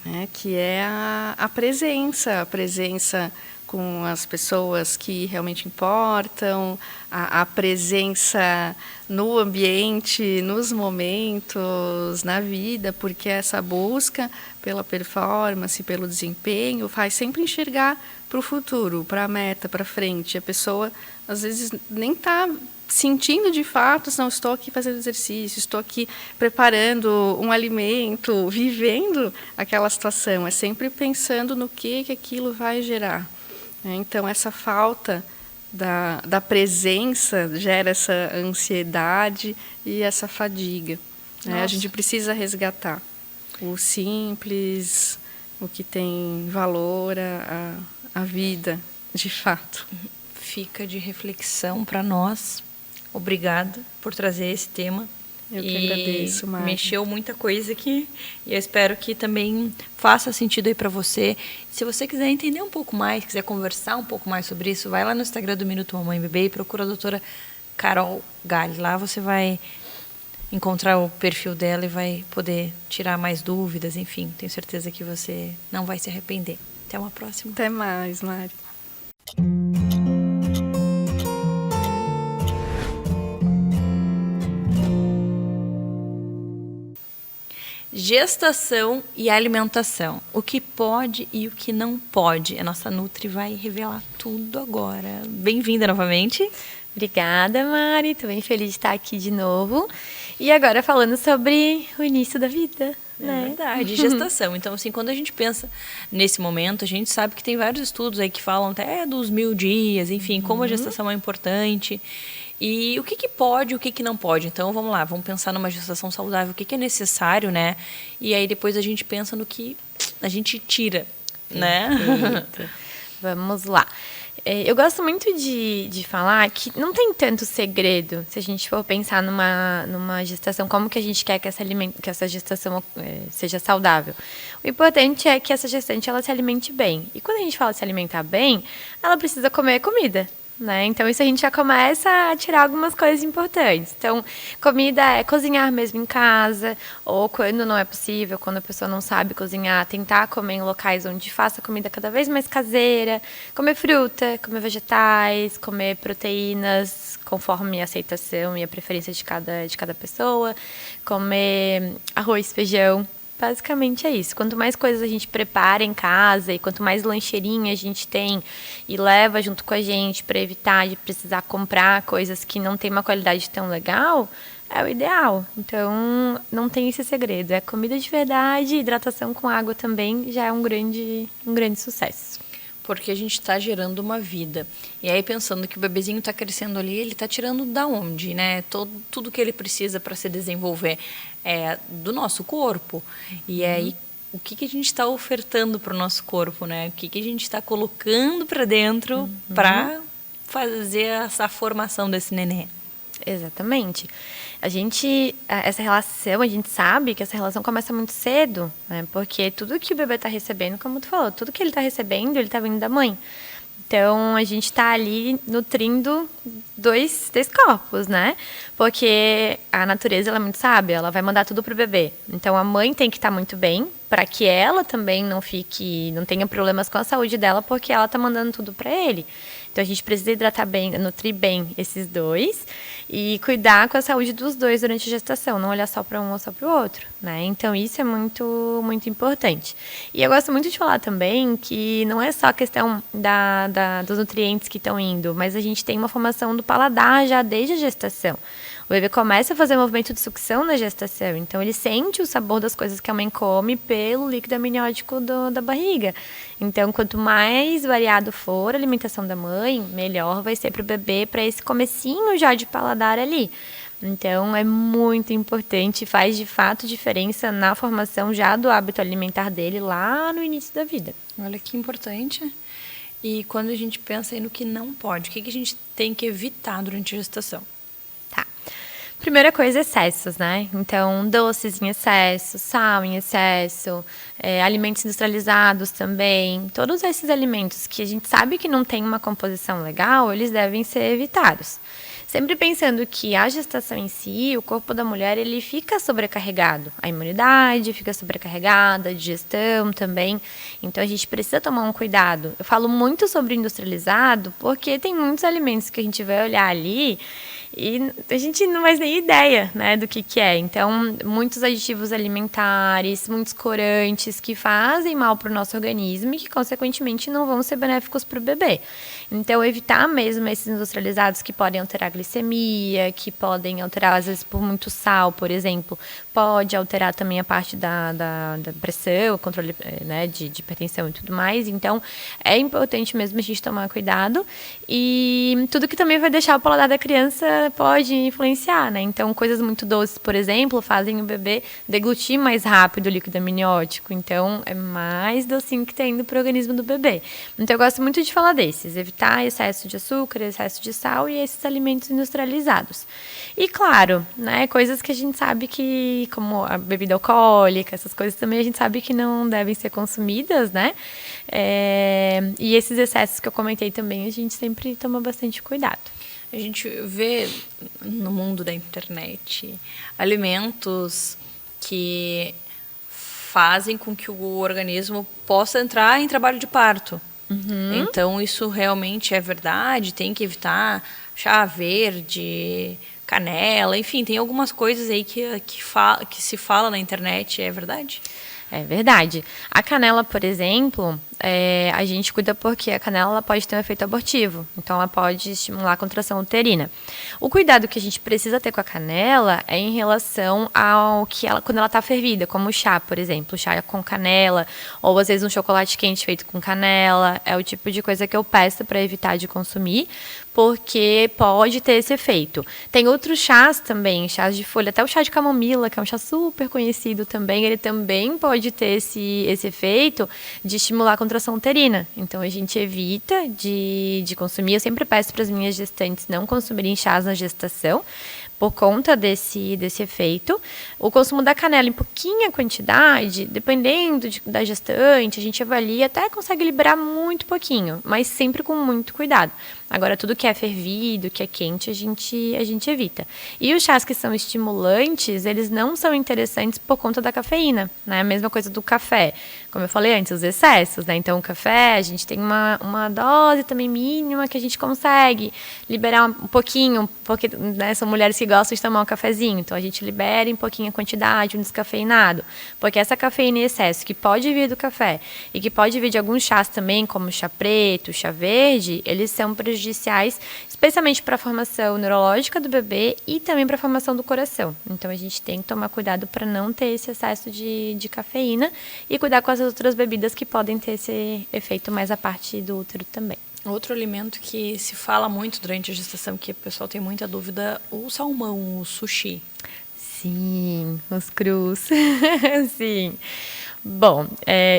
né? Que é a presença com as pessoas que realmente importam, a presença no ambiente, nos momentos, na vida, porque essa busca pela performance, pelo desempenho, faz sempre enxergar para o futuro, para a meta, para frente. A pessoa, às vezes, nem está sentindo de fato, não, estou aqui fazendo exercício, estou aqui preparando um alimento, vivendo aquela situação. É sempre pensando no que aquilo vai gerar. Então, essa falta da presença gera essa ansiedade e essa fadiga. A gente precisa resgatar o simples, o que tem valor, a vida, de fato. Fica de reflexão para nós. Obrigada por trazer esse tema. Eu que agradeço, Mari. Mexeu muita coisa aqui e eu espero que também faça sentido aí para você. Se você quiser entender um pouco mais, quiser conversar um pouco mais sobre isso, vai lá no Instagram do Minuto Mamãe e Bebê e procura a doutora Carol Galli. Lá você vai encontrar o perfil dela e vai poder tirar mais dúvidas, enfim. Tenho certeza que você não vai se arrepender. Até uma próxima. Até mais, Mari. Gestação e alimentação. O que pode e o que não pode. A nossa Nutri vai revelar tudo agora. Bem-vinda novamente. Obrigada, Mari. Estou bem feliz de estar aqui de novo. E agora falando sobre o início da vida. É verdade, gestação. Então, assim, quando a gente pensa nesse momento, a gente sabe que tem vários estudos aí que falam até dos 1000 dias, enfim, como a gestação é importante. E o que pode e o que não pode? Então, vamos lá, vamos pensar numa gestação saudável, o que é necessário, né? E aí depois a gente pensa no que a gente tira, né? Vamos lá. Eu gosto muito de falar que não tem tanto segredo se a gente for pensar numa gestação, como que a gente quer que essa gestação seja saudável. O importante é que essa gestante ela se alimente bem. E quando a gente fala se alimentar bem, ela precisa comer comida. né? Então, isso a gente já começa a tirar algumas coisas importantes. Então, comida é cozinhar mesmo em casa, ou quando não é possível, quando a pessoa não sabe cozinhar, tentar comer em locais onde faça comida cada vez mais caseira, comer fruta, comer vegetais, comer proteínas, conforme a aceitação e a preferência de cada pessoa, comer arroz, feijão. Basicamente é isso. Quanto mais coisas a gente prepara em casa e quanto mais lancheirinha a gente tem e leva junto com a gente para evitar de precisar comprar coisas que não tem uma qualidade tão legal, é o ideal. Então, não tem esse segredo. É comida de verdade, hidratação com água também já é um grande sucesso. Porque a gente está gerando uma vida. E aí, pensando que o bebezinho está crescendo ali, ele está tirando da onde, né? Tudo que ele precisa para se desenvolver é do nosso corpo. E aí, o que a gente está ofertando para o nosso corpo, né? O que a gente está colocando para dentro para fazer essa formação desse neném. Exatamente. A gente sabe que essa relação começa muito cedo, né? Porque tudo que o bebê está recebendo, como tu falou, tudo que ele está recebendo, ele está vindo da mãe. Então, a gente está ali nutrindo dois corpos, né? Porque a natureza, ela é muito sábia, ela vai mandar tudo pro bebê. Então, a mãe tem que estar muito bem, para que ela também não tenha problemas com a saúde dela, porque ela está mandando tudo para ele. Então, a gente precisa hidratar bem, nutrir bem esses dois e cuidar com a saúde dos dois durante a gestação, não olhar só para um ou só para o outro, né? Então, isso é muito, muito importante. E eu gosto muito de falar também que não é só a questão dos nutrientes que estão indo, mas a gente tem uma formação do paladar já desde a gestação. O bebê começa a fazer movimento de sucção na gestação, então ele sente o sabor das coisas que a mãe come pelo líquido amniótico da barriga. Então, quanto mais variado for a alimentação da mãe, melhor vai ser para o bebê, para esse comecinho já de paladar ali. Então, é muito importante, faz de fato diferença na formação já do hábito alimentar dele lá no início da vida. Olha que importante. E quando a gente pensa aí no que não pode, o que a gente tem que evitar durante a gestação? Primeira coisa, excessos, né? Então, doces em excesso, sal em excesso, alimentos industrializados também. Todos esses alimentos que a gente sabe que não tem uma composição legal, eles devem ser evitados. Sempre pensando que a gestação em si, o corpo da mulher, ele fica sobrecarregado. A imunidade fica sobrecarregada, a digestão também. Então, a gente precisa tomar um cuidado. Eu falo muito sobre industrializado porque tem muitos alimentos que a gente vai olhar ali e a gente não faz nem ideia, né, do que é. Então, muitos aditivos alimentares, muitos corantes que fazem mal para o nosso organismo e que, consequentemente, não vão ser benéficos para o bebê. Então, evitar mesmo esses industrializados que podem alterar a glicemia, que podem alterar, às vezes, por muito sal, por exemplo, pode alterar também a parte da pressão, controle, né, de hipertensão e tudo mais. Então, é importante mesmo a gente tomar cuidado. E tudo que também vai deixar o paladar da criança pode influenciar, né? Então, coisas muito doces, por exemplo, fazem o bebê deglutir mais rápido o líquido amniótico. Então, é mais docinho que está indo para o organismo do bebê. Então, eu gosto muito de falar desses. Evitar excesso de açúcar, excesso de sal e esses alimentos industrializados. E, claro, né, coisas que a gente sabe que, como a bebida alcoólica, essas coisas também a gente sabe que não devem ser consumidas, né? E esses excessos que eu comentei também, a gente sempre toma bastante cuidado. A gente vê no mundo da internet alimentos que fazem com que o organismo possa entrar em trabalho de parto. Então, isso realmente é verdade, tem que evitar chá verde, canela, enfim, tem algumas coisas aí que se fala na internet, é verdade? É verdade. A canela, por exemplo, a gente cuida porque a canela ela pode ter um efeito abortivo. Então, ela pode estimular a contração uterina. O cuidado que a gente precisa ter com a canela é em relação ao que quando ela está fervida, como o chá, por exemplo. Chá com canela, ou às vezes um chocolate quente feito com canela. É o tipo de coisa que eu peço para evitar de consumir, porque pode ter esse efeito. Tem outros chás também, chás de folha, até o chá de camomila, que é um chá super conhecido também, ele também pode ter esse efeito de estimular a contração uterina. Então, a gente evita de consumir. Eu sempre peço para as minhas gestantes não consumirem chás na gestação, por conta desse efeito. O consumo da canela em pouquinha quantidade, dependendo da gestante, a gente avalia, até consegue liberar muito pouquinho, mas sempre com muito cuidado. Agora, tudo que é fervido, que é quente, a gente evita. E os chás que são estimulantes, eles não são interessantes por conta da cafeína, né? A mesma coisa do café. Como eu falei antes, os excessos, né? Então, o café, a gente tem uma dose também mínima que a gente consegue liberar um pouquinho, porque, né, são mulheres que gostam de tomar um cafezinho, então a gente libera um pouquinho a quantidade, um descafeinado, porque essa cafeína em excesso, que pode vir do café e que pode vir de alguns chás também, como chá preto, chá verde, eles são prejudiciais, especialmente para a formação neurológica do bebê e também para a formação do coração. Então, a gente tem que tomar cuidado para não ter esse excesso de cafeína e cuidar com as outras bebidas que podem ter esse efeito mais à parte do útero também. Outro alimento que se fala muito durante a gestação, que o pessoal tem muita dúvida, o salmão, o sushi. Sim, os crus. Sim. Bom,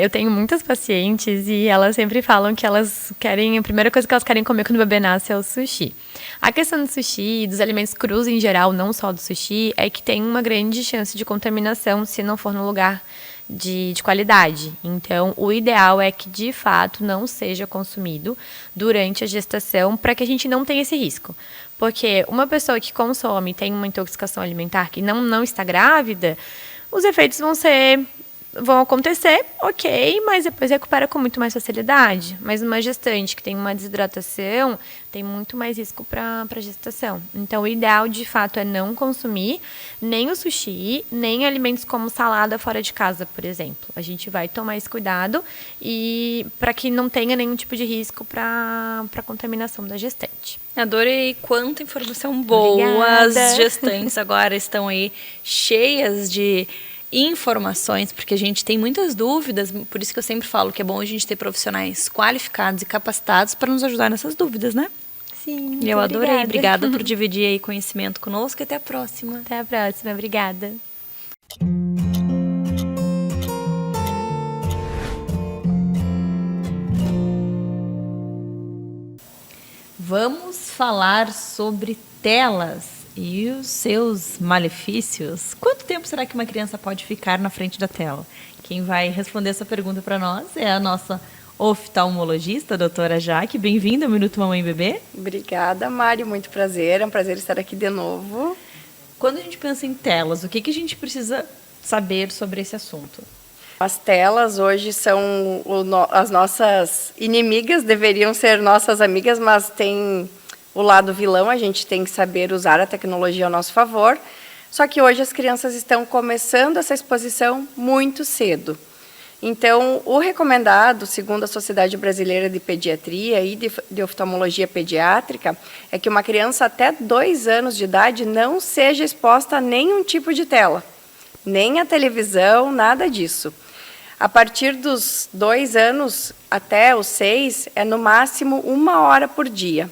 eu tenho muitas pacientes e elas sempre falam que elas querem, a primeira coisa que elas querem comer quando o bebê nasce é o sushi. A questão do sushi, dos alimentos crus em geral, não só do sushi, é que tem uma grande chance de contaminação se não for no lugar de qualidade. Então, o ideal é que, de fato, não seja consumido durante a gestação para que a gente não tenha esse risco. Porque uma pessoa que consome, tem uma intoxicação alimentar que não está grávida, os efeitos vão acontecer, ok, mas depois recupera com muito mais facilidade. Mas uma gestante que tem uma desidratação tem muito mais risco para a gestação. Então, o ideal, de fato, é não consumir nem o sushi, nem alimentos como salada fora de casa, por exemplo. A gente vai tomar esse cuidado e para que não tenha nenhum tipo de risco para a contaminação da gestante. Adorei quanta informação boa. Obrigada. As gestantes agora estão aí cheias de informações, porque a gente tem muitas dúvidas, por isso que eu sempre falo que é bom a gente ter profissionais qualificados e capacitados para nos ajudar nessas dúvidas, né? Sim, E eu adorei. Obrigada Obrigada por dividir aí conhecimento conosco e até a próxima. Até a próxima. Obrigada. Vamos falar sobre telas e os seus malefícios. Quanto tempo será que uma criança pode ficar na frente da tela? Quem vai responder essa pergunta para nós é a nossa oftalmologista, a doutora Jaque. Bem-vinda ao Minuto Mamãe e Bebê. Obrigada, Mário. Muito prazer. É um prazer estar aqui de novo. Quando a gente pensa em telas, o que a gente precisa saber sobre esse assunto? As telas hoje são as nossas inimigas, deveriam ser nossas amigas, mas tem o lado vilão, a gente tem que saber usar a tecnologia ao nosso favor. Só que hoje as crianças estão começando essa exposição muito cedo. Então, o recomendado, segundo a Sociedade Brasileira de Pediatria e de Oftalmologia Pediátrica, é que uma criança até 2 anos de idade não seja exposta a nenhum tipo de tela, nem a televisão, nada disso. A partir dos 2 anos até os 6, é no máximo 1 hora por dia.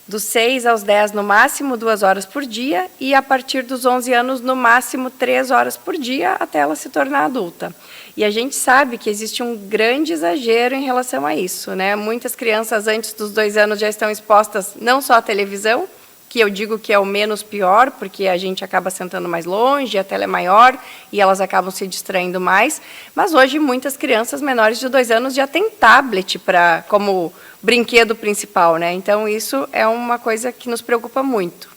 Dos 6 aos 10, no máximo 2 horas por dia, e a partir dos 11 anos, no máximo 3 horas por dia, até ela se tornar adulta. E a gente sabe que existe um grande exagero em relação a isso, né? Muitas crianças antes dos 2 anos já estão expostas não só à televisão, que eu digo que é o menos pior, porque a gente acaba sentando mais longe, a tela é maior e elas acabam se distraindo mais. Mas hoje muitas crianças menores de 2 anos já têm tablet como brinquedo principal, né? Então isso é uma coisa que nos preocupa muito.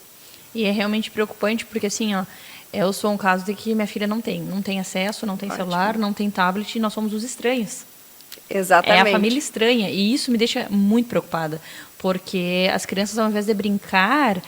E é realmente preocupante porque assim, ó, eu sou um caso de que minha filha não tem acesso, não tem celular, não tem tablet e nós somos os estranhos. Exatamente. É a família estranha e isso me deixa muito preocupada, porque as crianças, ao invés de brincar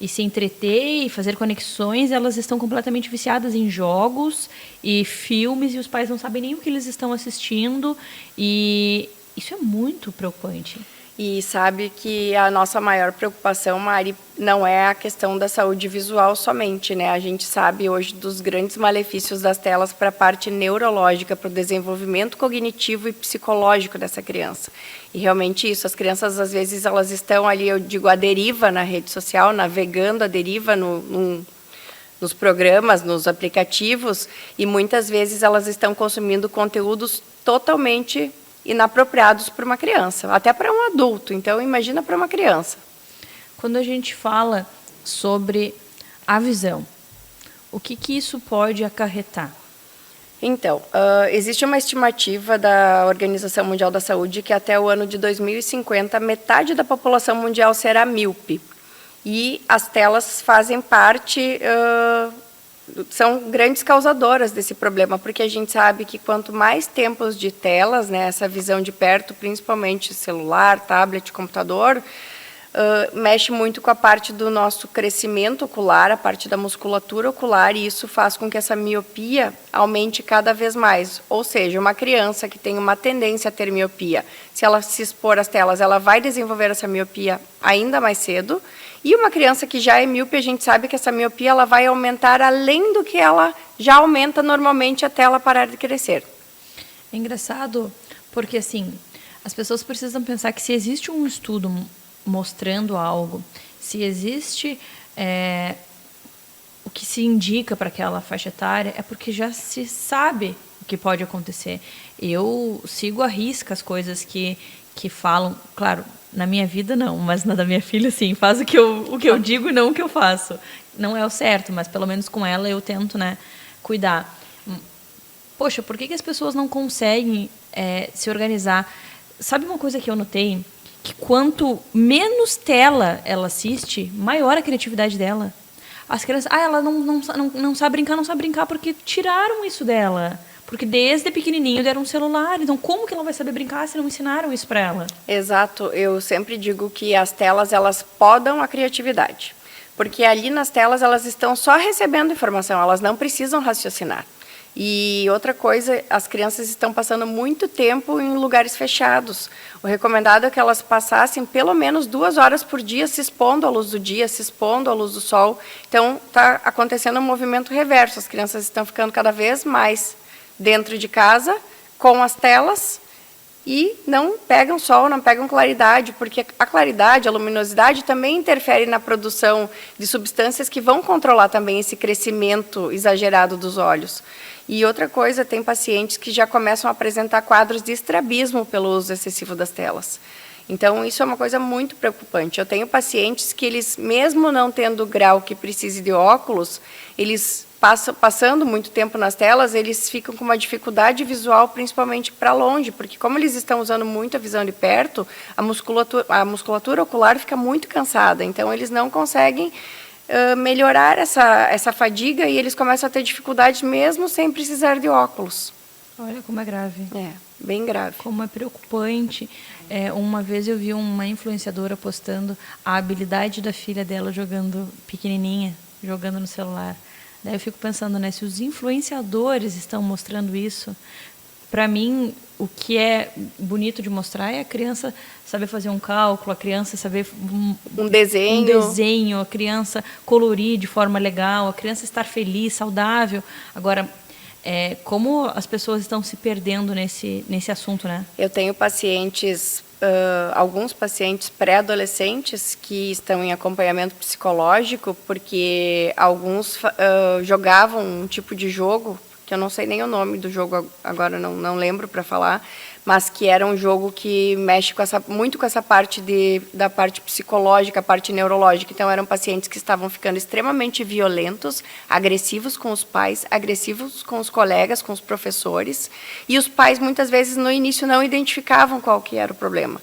e se entreter e fazer conexões, elas estão completamente viciadas em jogos e filmes e os pais não sabem nem o que eles estão assistindo e isso é muito preocupante. E sabe que a nossa maior preocupação, Mari, não é a questão da saúde visual somente, né? A gente sabe hoje dos grandes malefícios das telas para a parte neurológica, para o desenvolvimento cognitivo e psicológico dessa criança. E realmente isso, as crianças às vezes elas estão ali, eu digo, à deriva na rede social, navegando à deriva nos programas, nos aplicativos, e muitas vezes elas estão consumindo conteúdos totalmente inapropriados para uma criança, até para um adulto, então imagina para uma criança. Quando a gente fala sobre a visão, o que isso pode acarretar? Então, existe uma estimativa da Organização Mundial da Saúde que até o ano de 2050, metade da população mundial será míope. E as telas fazem parte, são grandes causadoras desse problema, porque a gente sabe que quanto mais tempos de telas, né, essa visão de perto, principalmente celular, tablet, computador, mexe muito com a parte do nosso crescimento ocular, a parte da musculatura ocular, e isso faz com que essa miopia aumente cada vez mais. Ou seja, uma criança que tem uma tendência a ter miopia, se ela se expor às telas, ela vai desenvolver essa miopia ainda mais cedo. E uma criança que já é míope, a gente sabe que essa miopia ela vai aumentar além do que ela já aumenta normalmente até ela parar de crescer. É engraçado, porque assim, as pessoas precisam pensar que se existe um estudo mostrando algo, se existe o que se indica para aquela faixa etária, é porque já se sabe o que pode acontecer. Eu sigo à risca as coisas que falam, claro, na minha vida não, mas na da minha filha sim, faz o que eu digo e não o que eu faço. Não é o certo, mas pelo menos com ela eu tento, né, cuidar. Poxa, por que as pessoas não conseguem se organizar? Sabe uma coisa que eu notei? Que quanto menos tela ela assiste, maior a criatividade dela. As crianças, ela não sabe brincar porque tiraram isso dela. Porque desde pequenininho deram um celular. Então, como que ela vai saber brincar se não ensinaram isso para ela? Exato. Eu sempre digo que as telas, elas podam a criatividade. Porque ali nas telas, elas estão só recebendo informação, elas não precisam raciocinar. E outra coisa, as crianças estão passando muito tempo em lugares fechados. O recomendado é que elas passassem pelo menos 2 horas por dia se expondo à luz do dia, se expondo à luz do sol. Então, está acontecendo um movimento reverso. As crianças estão ficando cada vez mais dentro de casa, com as telas, e não pegam sol, não pegam claridade, porque a claridade, a luminosidade também interfere na produção de substâncias que vão controlar também esse crescimento exagerado dos olhos. E outra coisa, tem pacientes que já começam a apresentar quadros de estrabismo pelo uso excessivo das telas. Então, isso é uma coisa muito preocupante. Eu tenho pacientes que eles, mesmo não tendo grau que precise de óculos, eles passando muito tempo nas telas, eles ficam com uma dificuldade visual, principalmente para longe, porque como eles estão usando muito a visão de perto, a musculatura ocular fica muito cansada, então eles não conseguem melhorar essa fadiga e eles começam a ter dificuldades mesmo sem precisar de óculos. Olha como é grave. É, bem grave. Como é preocupante. Uma vez eu vi uma influenciadora postando a habilidade da filha dela jogando pequenininha, jogando no celular. Daí eu fico pensando, né, se os influenciadores estão mostrando isso, para mim, o que é bonito de mostrar é a criança saber fazer um cálculo, a criança saber um desenho, a criança colorir de forma legal, a criança estar feliz, saudável. Agora, como as pessoas estão se perdendo nesse assunto, né? Eu tenho pacientes, alguns pacientes pré-adolescentes que estão em acompanhamento psicológico, porque alguns jogavam um tipo de jogo, que eu não sei nem o nome do jogo agora, não lembro para falar, mas que era um jogo que mexe muito com essa parte da parte psicológica, a parte neurológica. Então, eram pacientes que estavam ficando extremamente violentos, agressivos com os pais, agressivos com os colegas, com os professores, e os pais, muitas vezes, no início, não identificavam qual que era o problema.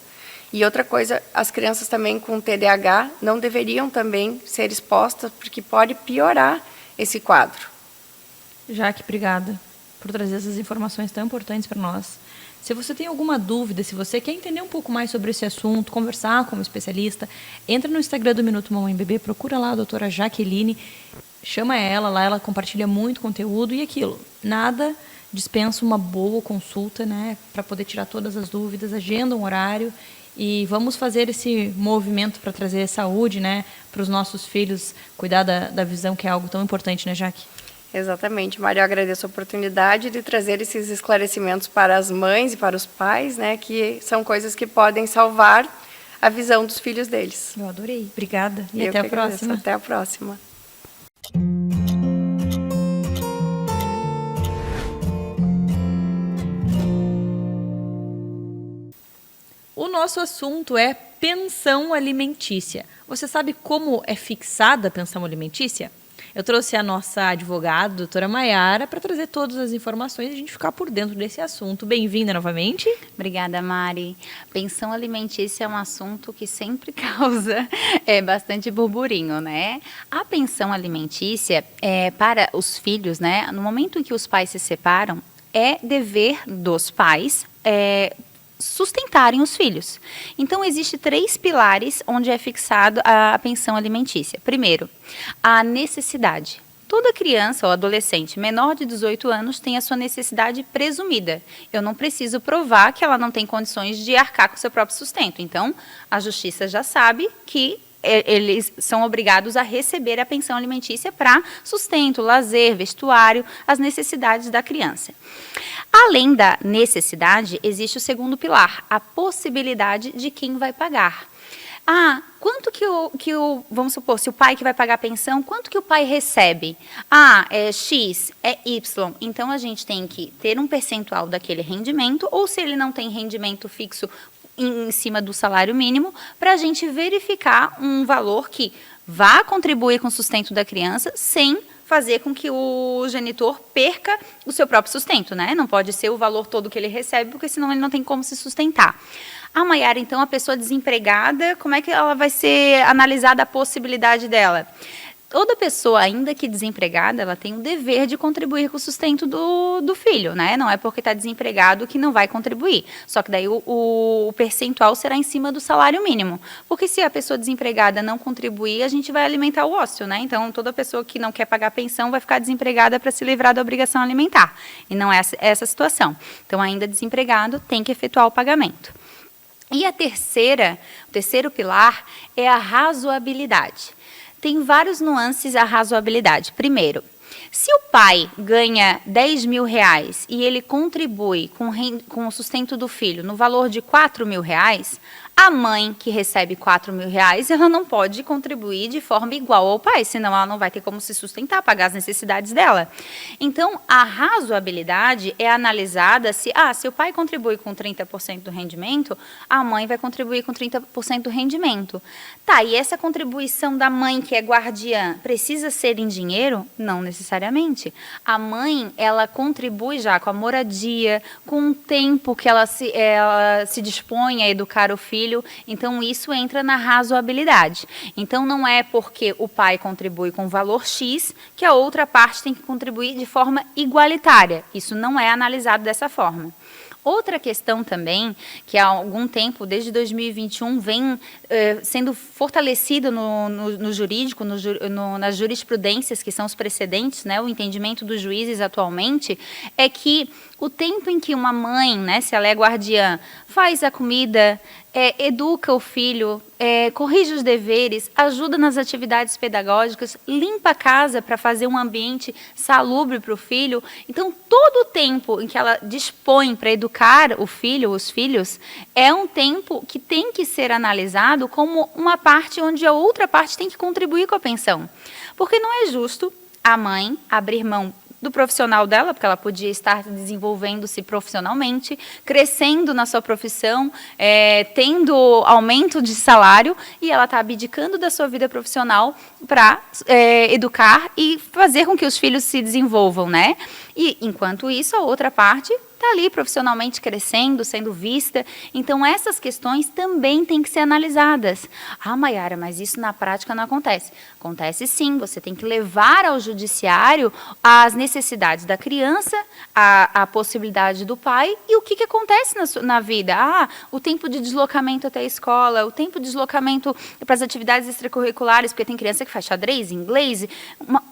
E outra coisa, as crianças também com TDAH não deveriam também ser expostas, porque pode piorar esse quadro. Jaque, obrigada por trazer essas informações tão importantes para nós. Se você tem alguma dúvida, se você quer entender um pouco mais sobre esse assunto, conversar com um especialista, entra no Instagram do Minuto Mamãe Bebê, procura lá a doutora Jaqueline, chama ela, lá ela compartilha muito conteúdo e aquilo. Nada dispensa uma boa consulta, né, para poder tirar todas as dúvidas, agenda um horário e vamos fazer esse movimento para trazer saúde, né, para os nossos filhos, cuidar da visão, que é algo tão importante, né, Jaque? Exatamente, Mário, eu agradeço a oportunidade de trazer esses esclarecimentos para as mães e para os pais, né, que são coisas que podem salvar a visão dos filhos deles. Eu adorei, obrigada e eu até a próxima. Até a próxima. O nosso assunto é pensão alimentícia. Você sabe como é fixada a pensão alimentícia? Eu trouxe a nossa advogada, doutora Maiara, para trazer todas as informações e a gente ficar por dentro desse assunto. Bem-vinda novamente. Obrigada, Mari. Pensão alimentícia é um assunto que sempre causa bastante burburinho, né? A pensão alimentícia, para os filhos, né? No momento em que os pais se separam, é dever dos pais sustentarem os filhos. Então, existe 3 pilares onde é fixado a pensão alimentícia. Primeiro, a necessidade. Toda criança ou adolescente menor de 18 anos tem a sua necessidade presumida. Eu não preciso provar que ela não tem condições de arcar com o seu próprio sustento. Então, a justiça já sabe que eles são obrigados a receber a pensão alimentícia para sustento, lazer, vestuário, as necessidades da criança. Além da necessidade, existe o segundo pilar, a possibilidade de quem vai pagar. Quanto vamos supor, se o pai que vai pagar a pensão, quanto que o pai recebe? É X, é Y. Então, a gente tem que ter um percentual daquele rendimento, ou se ele não tem rendimento fixo em cima do salário mínimo, para a gente verificar um valor que vá contribuir com o sustento da criança, sem fazer com que o genitor perca o seu próprio sustento, né? Não pode ser o valor todo que ele recebe, porque senão ele não tem como se sustentar. Maiara, então, a pessoa desempregada, como é que ela vai ser analisada a possibilidade dela? Toda pessoa, ainda que desempregada, ela tem o dever de contribuir com o sustento do filho, né? Não é porque está desempregado que não vai contribuir. Só que daí o percentual será em cima do salário mínimo. Porque se a pessoa desempregada não contribuir, a gente vai alimentar o ócio, né? Então, toda pessoa que não quer pagar pensão vai ficar desempregada para se livrar da obrigação alimentar. E não é essa a situação. Então, ainda desempregado, tem que efetuar o pagamento. E o terceiro pilar é a razoabilidade. Tem vários nuances a razoabilidade. Primeiro, se o pai ganha 10 mil reais e ele contribui com o sustento do filho no valor de 4 mil reais, a mãe que recebe 4 mil reais, ela não pode contribuir de forma igual ao pai, senão ela não vai ter como se sustentar, pagar as necessidades dela. Então, a razoabilidade é analisada se o pai contribui com 30% do rendimento, a mãe vai contribuir com 30% do rendimento. E essa contribuição da mãe, que é guardiã, precisa ser em dinheiro? Não necessariamente. A mãe, ela contribui já com a moradia, com o tempo que ela se dispõe a educar o filho. Então, isso entra na razoabilidade. Então, não é porque o pai contribui com valor X que a outra parte tem que contribuir de forma igualitária. Isso não é analisado dessa forma. Outra questão também, que há algum tempo, desde 2021, vem sendo fortalecida no jurídico, nas jurisprudências, que são os precedentes, né, o entendimento dos juízes atualmente, é que o tempo em que uma mãe, né, se ela é guardiã, faz a comida, educa o filho, corrige os deveres, ajuda nas atividades pedagógicas, limpa a casa para fazer um ambiente salubre para o filho. Então, todo o tempo em que ela dispõe para educar o filho, os filhos, é um tempo que tem que ser analisado como uma parte onde a outra parte tem que contribuir com a pensão. Porque não é justo a mãe abrir mão do profissional dela, porque ela podia estar desenvolvendo-se profissionalmente, crescendo na sua profissão, tendo aumento de salário, e ela está abdicando da sua vida profissional para educar e fazer com que os filhos se desenvolvam, né? E, enquanto isso, a outra parte está ali profissionalmente crescendo, sendo vista. Então, essas questões também têm que ser analisadas. Maiara, mas isso na prática não acontece. Acontece sim, você tem que levar ao judiciário as necessidades da criança, a possibilidade do pai e o que acontece na vida. O tempo de deslocamento até a escola, o tempo de deslocamento para as atividades extracurriculares, porque tem criança que faz xadrez, inglês,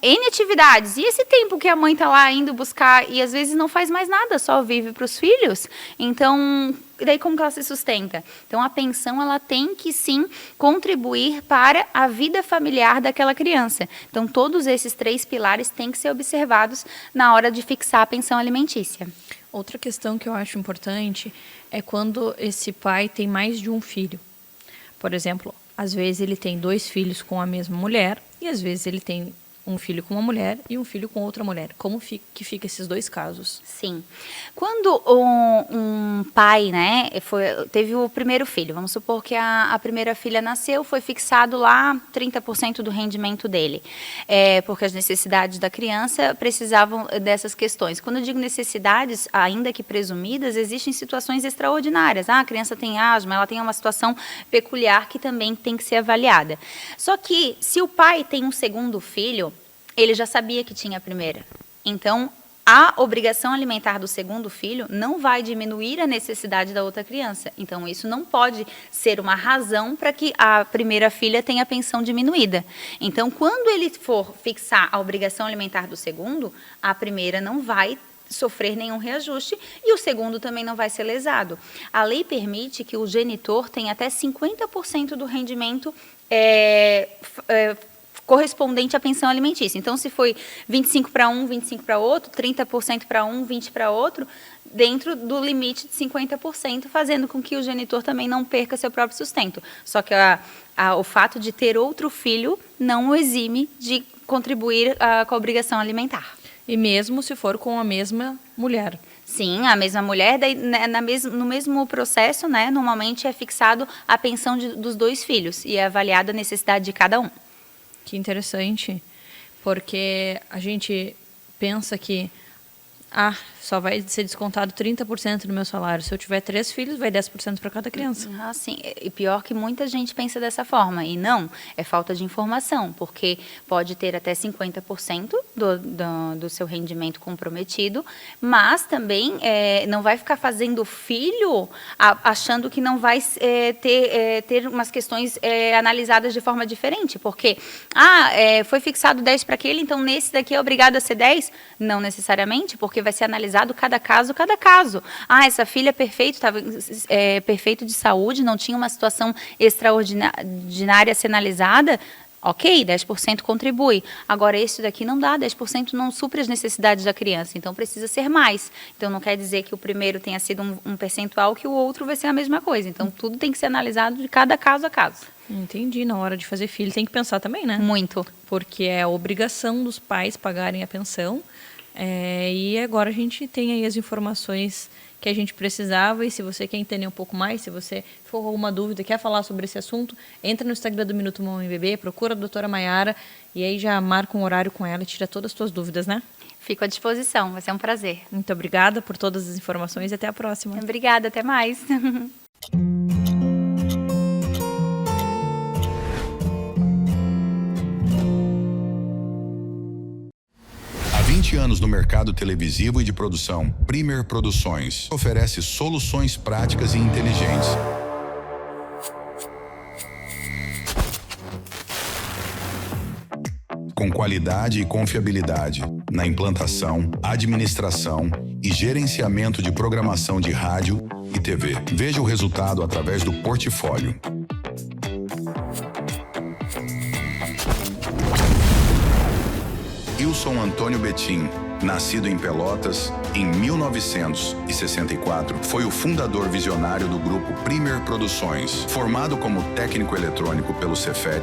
N atividades. E esse tempo que a mãe está lá indo buscar e às vezes não faz mais nada, só vive para os filhos. Então, daí como que ela se sustenta? Então, a pensão, ela tem que, sim, contribuir para a vida familiar daquela criança. Então, todos esses 3 pilares têm que ser observados na hora de fixar a pensão alimentícia. Outra questão que eu acho importante é quando esse pai tem mais de um filho. Por exemplo, às vezes ele tem 2 filhos com a mesma mulher e às vezes ele tem um filho com uma mulher e um filho com outra mulher. Como que fica esses dois casos? Sim. Quando um pai, né, teve o primeiro filho, vamos supor que a primeira filha nasceu, foi fixado lá 30% do rendimento dele, porque as necessidades da criança precisavam dessas questões. Quando eu digo necessidades, ainda que presumidas, existem situações extraordinárias. A criança tem asma, ela tem uma situação peculiar que também tem que ser avaliada. Só que, se o pai tem um segundo filho, ele já sabia que tinha a primeira. Então, a obrigação alimentar do segundo filho não vai diminuir a necessidade da outra criança. Então, isso não pode ser uma razão para que a primeira filha tenha a pensão diminuída. Então, quando ele for fixar a obrigação alimentar do segundo, a primeira não vai sofrer nenhum reajuste e o segundo também não vai ser lesado. A lei permite que o genitor tenha até 50% do rendimento correspondente à pensão alimentícia. Então, se foi 25 para um, 25 para outro, 30% para um, 20 para outro, dentro do limite de 50%, fazendo com que o genitor também não perca seu próprio sustento. Só que o fato de ter outro filho não o exime de contribuir com a obrigação alimentar. E mesmo se for com a mesma mulher. Sim, a mesma mulher, daí, no mesmo processo, né, normalmente é fixado a pensão dos dois filhos e é avaliada a necessidade de cada um. Que interessante, porque a gente pensa que só vai ser descontado 30% do meu salário. Se eu tiver 3 filhos, vai 10% para cada criança. Sim. E pior que muita gente pensa dessa forma. E não, é falta de informação, porque pode ter até 50% do seu rendimento comprometido, mas também não vai ficar fazendo filho achando que não vai ter umas questões analisadas de forma diferente, porque foi fixado 10 para aquele, então nesse daqui é obrigado a ser 10? Não necessariamente, porque vai ser analisado cada caso. Essa filha é perfeita, estava perfeito de saúde, não tinha uma situação extraordinária a ser analisada. Ok, 10% contribui. Agora, esse daqui não dá, 10% não supre as necessidades da criança, então precisa ser mais. Então, não quer dizer que o primeiro tenha sido um percentual que o outro vai ser a mesma coisa. Então, tudo tem que ser analisado de cada caso a caso. Entendi, na hora de fazer filho tem que pensar também, né? Muito. Porque é a obrigação dos pais pagarem a pensão. E agora a gente tem aí as informações que a gente precisava, e se você quer entender um pouco mais, se você for com alguma dúvida, quer falar sobre esse assunto, entra no Instagram do Minuto Mamãe Bebê, procura a doutora Maiara e aí já marca um horário com ela e tira todas as suas dúvidas, né? Fico à disposição, vai ser um prazer. Muito obrigada por todas as informações e até a próxima. Obrigada, até mais. Há 20 anos no mercado televisivo e de produção, Premier Produções oferece soluções práticas e inteligentes. Com qualidade e confiabilidade na implantação, administração e gerenciamento de programação de rádio e TV. Veja o resultado através do portfólio. Ilson Antônio Betim, nascido em Pelotas em 1964, foi o fundador visionário do grupo Premier Produções. Formado como técnico eletrônico pelo Cefet,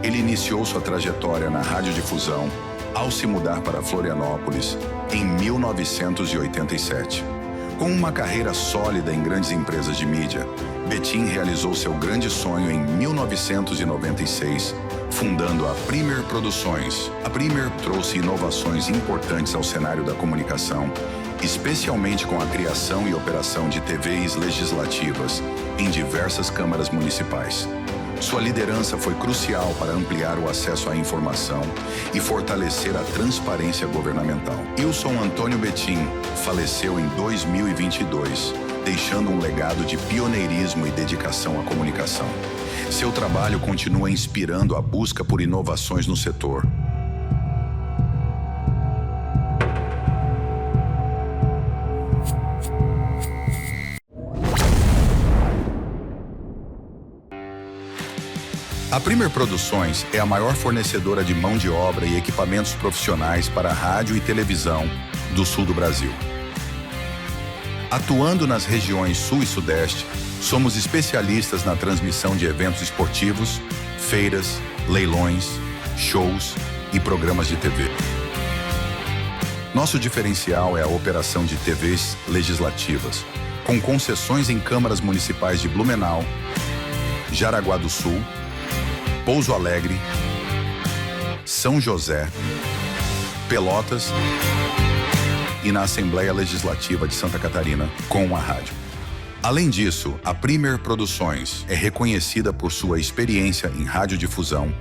ele iniciou sua trajetória na radiodifusão ao se mudar para Florianópolis em 1987. Com uma carreira sólida em grandes empresas de mídia, Betim realizou seu grande sonho em 1996, fundando a Premier Produções. A Premier trouxe inovações importantes ao cenário da comunicação, especialmente com a criação e operação de TVs legislativas em diversas câmaras municipais. Sua liderança foi crucial para ampliar o acesso à informação e fortalecer a transparência governamental. Ilson Antônio Betim faleceu em 2022, deixando um legado de pioneirismo e dedicação à comunicação. Seu trabalho continua inspirando a busca por inovações no setor. A Premier Produções é a maior fornecedora de mão de obra e equipamentos profissionais para rádio e televisão do sul do Brasil. Atuando nas regiões Sul e Sudeste, somos especialistas na transmissão de eventos esportivos, feiras, leilões, shows e programas de TV. Nosso diferencial é a operação de TVs legislativas, com concessões em câmaras municipais de Blumenau, Jaraguá do Sul, Pouso Alegre, São José, Pelotas e na Assembleia Legislativa de Santa Catarina com a rádio. Além disso, a Premier Produções é reconhecida por sua experiência em radiodifusão,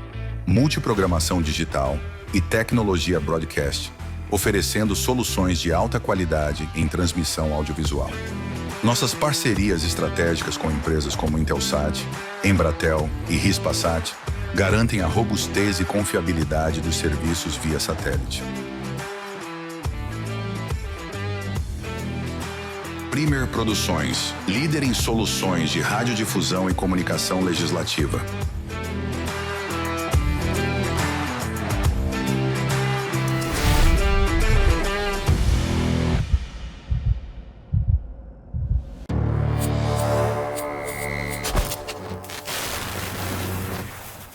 multiprogramação digital e tecnologia broadcast, oferecendo soluções de alta qualidade em transmissão audiovisual. Nossas parcerias estratégicas com empresas como Intelsat, Embratel e Hispasat garantem a robustez e confiabilidade dos serviços via satélite. Premier Produções, líder em soluções de radiodifusão e comunicação legislativa.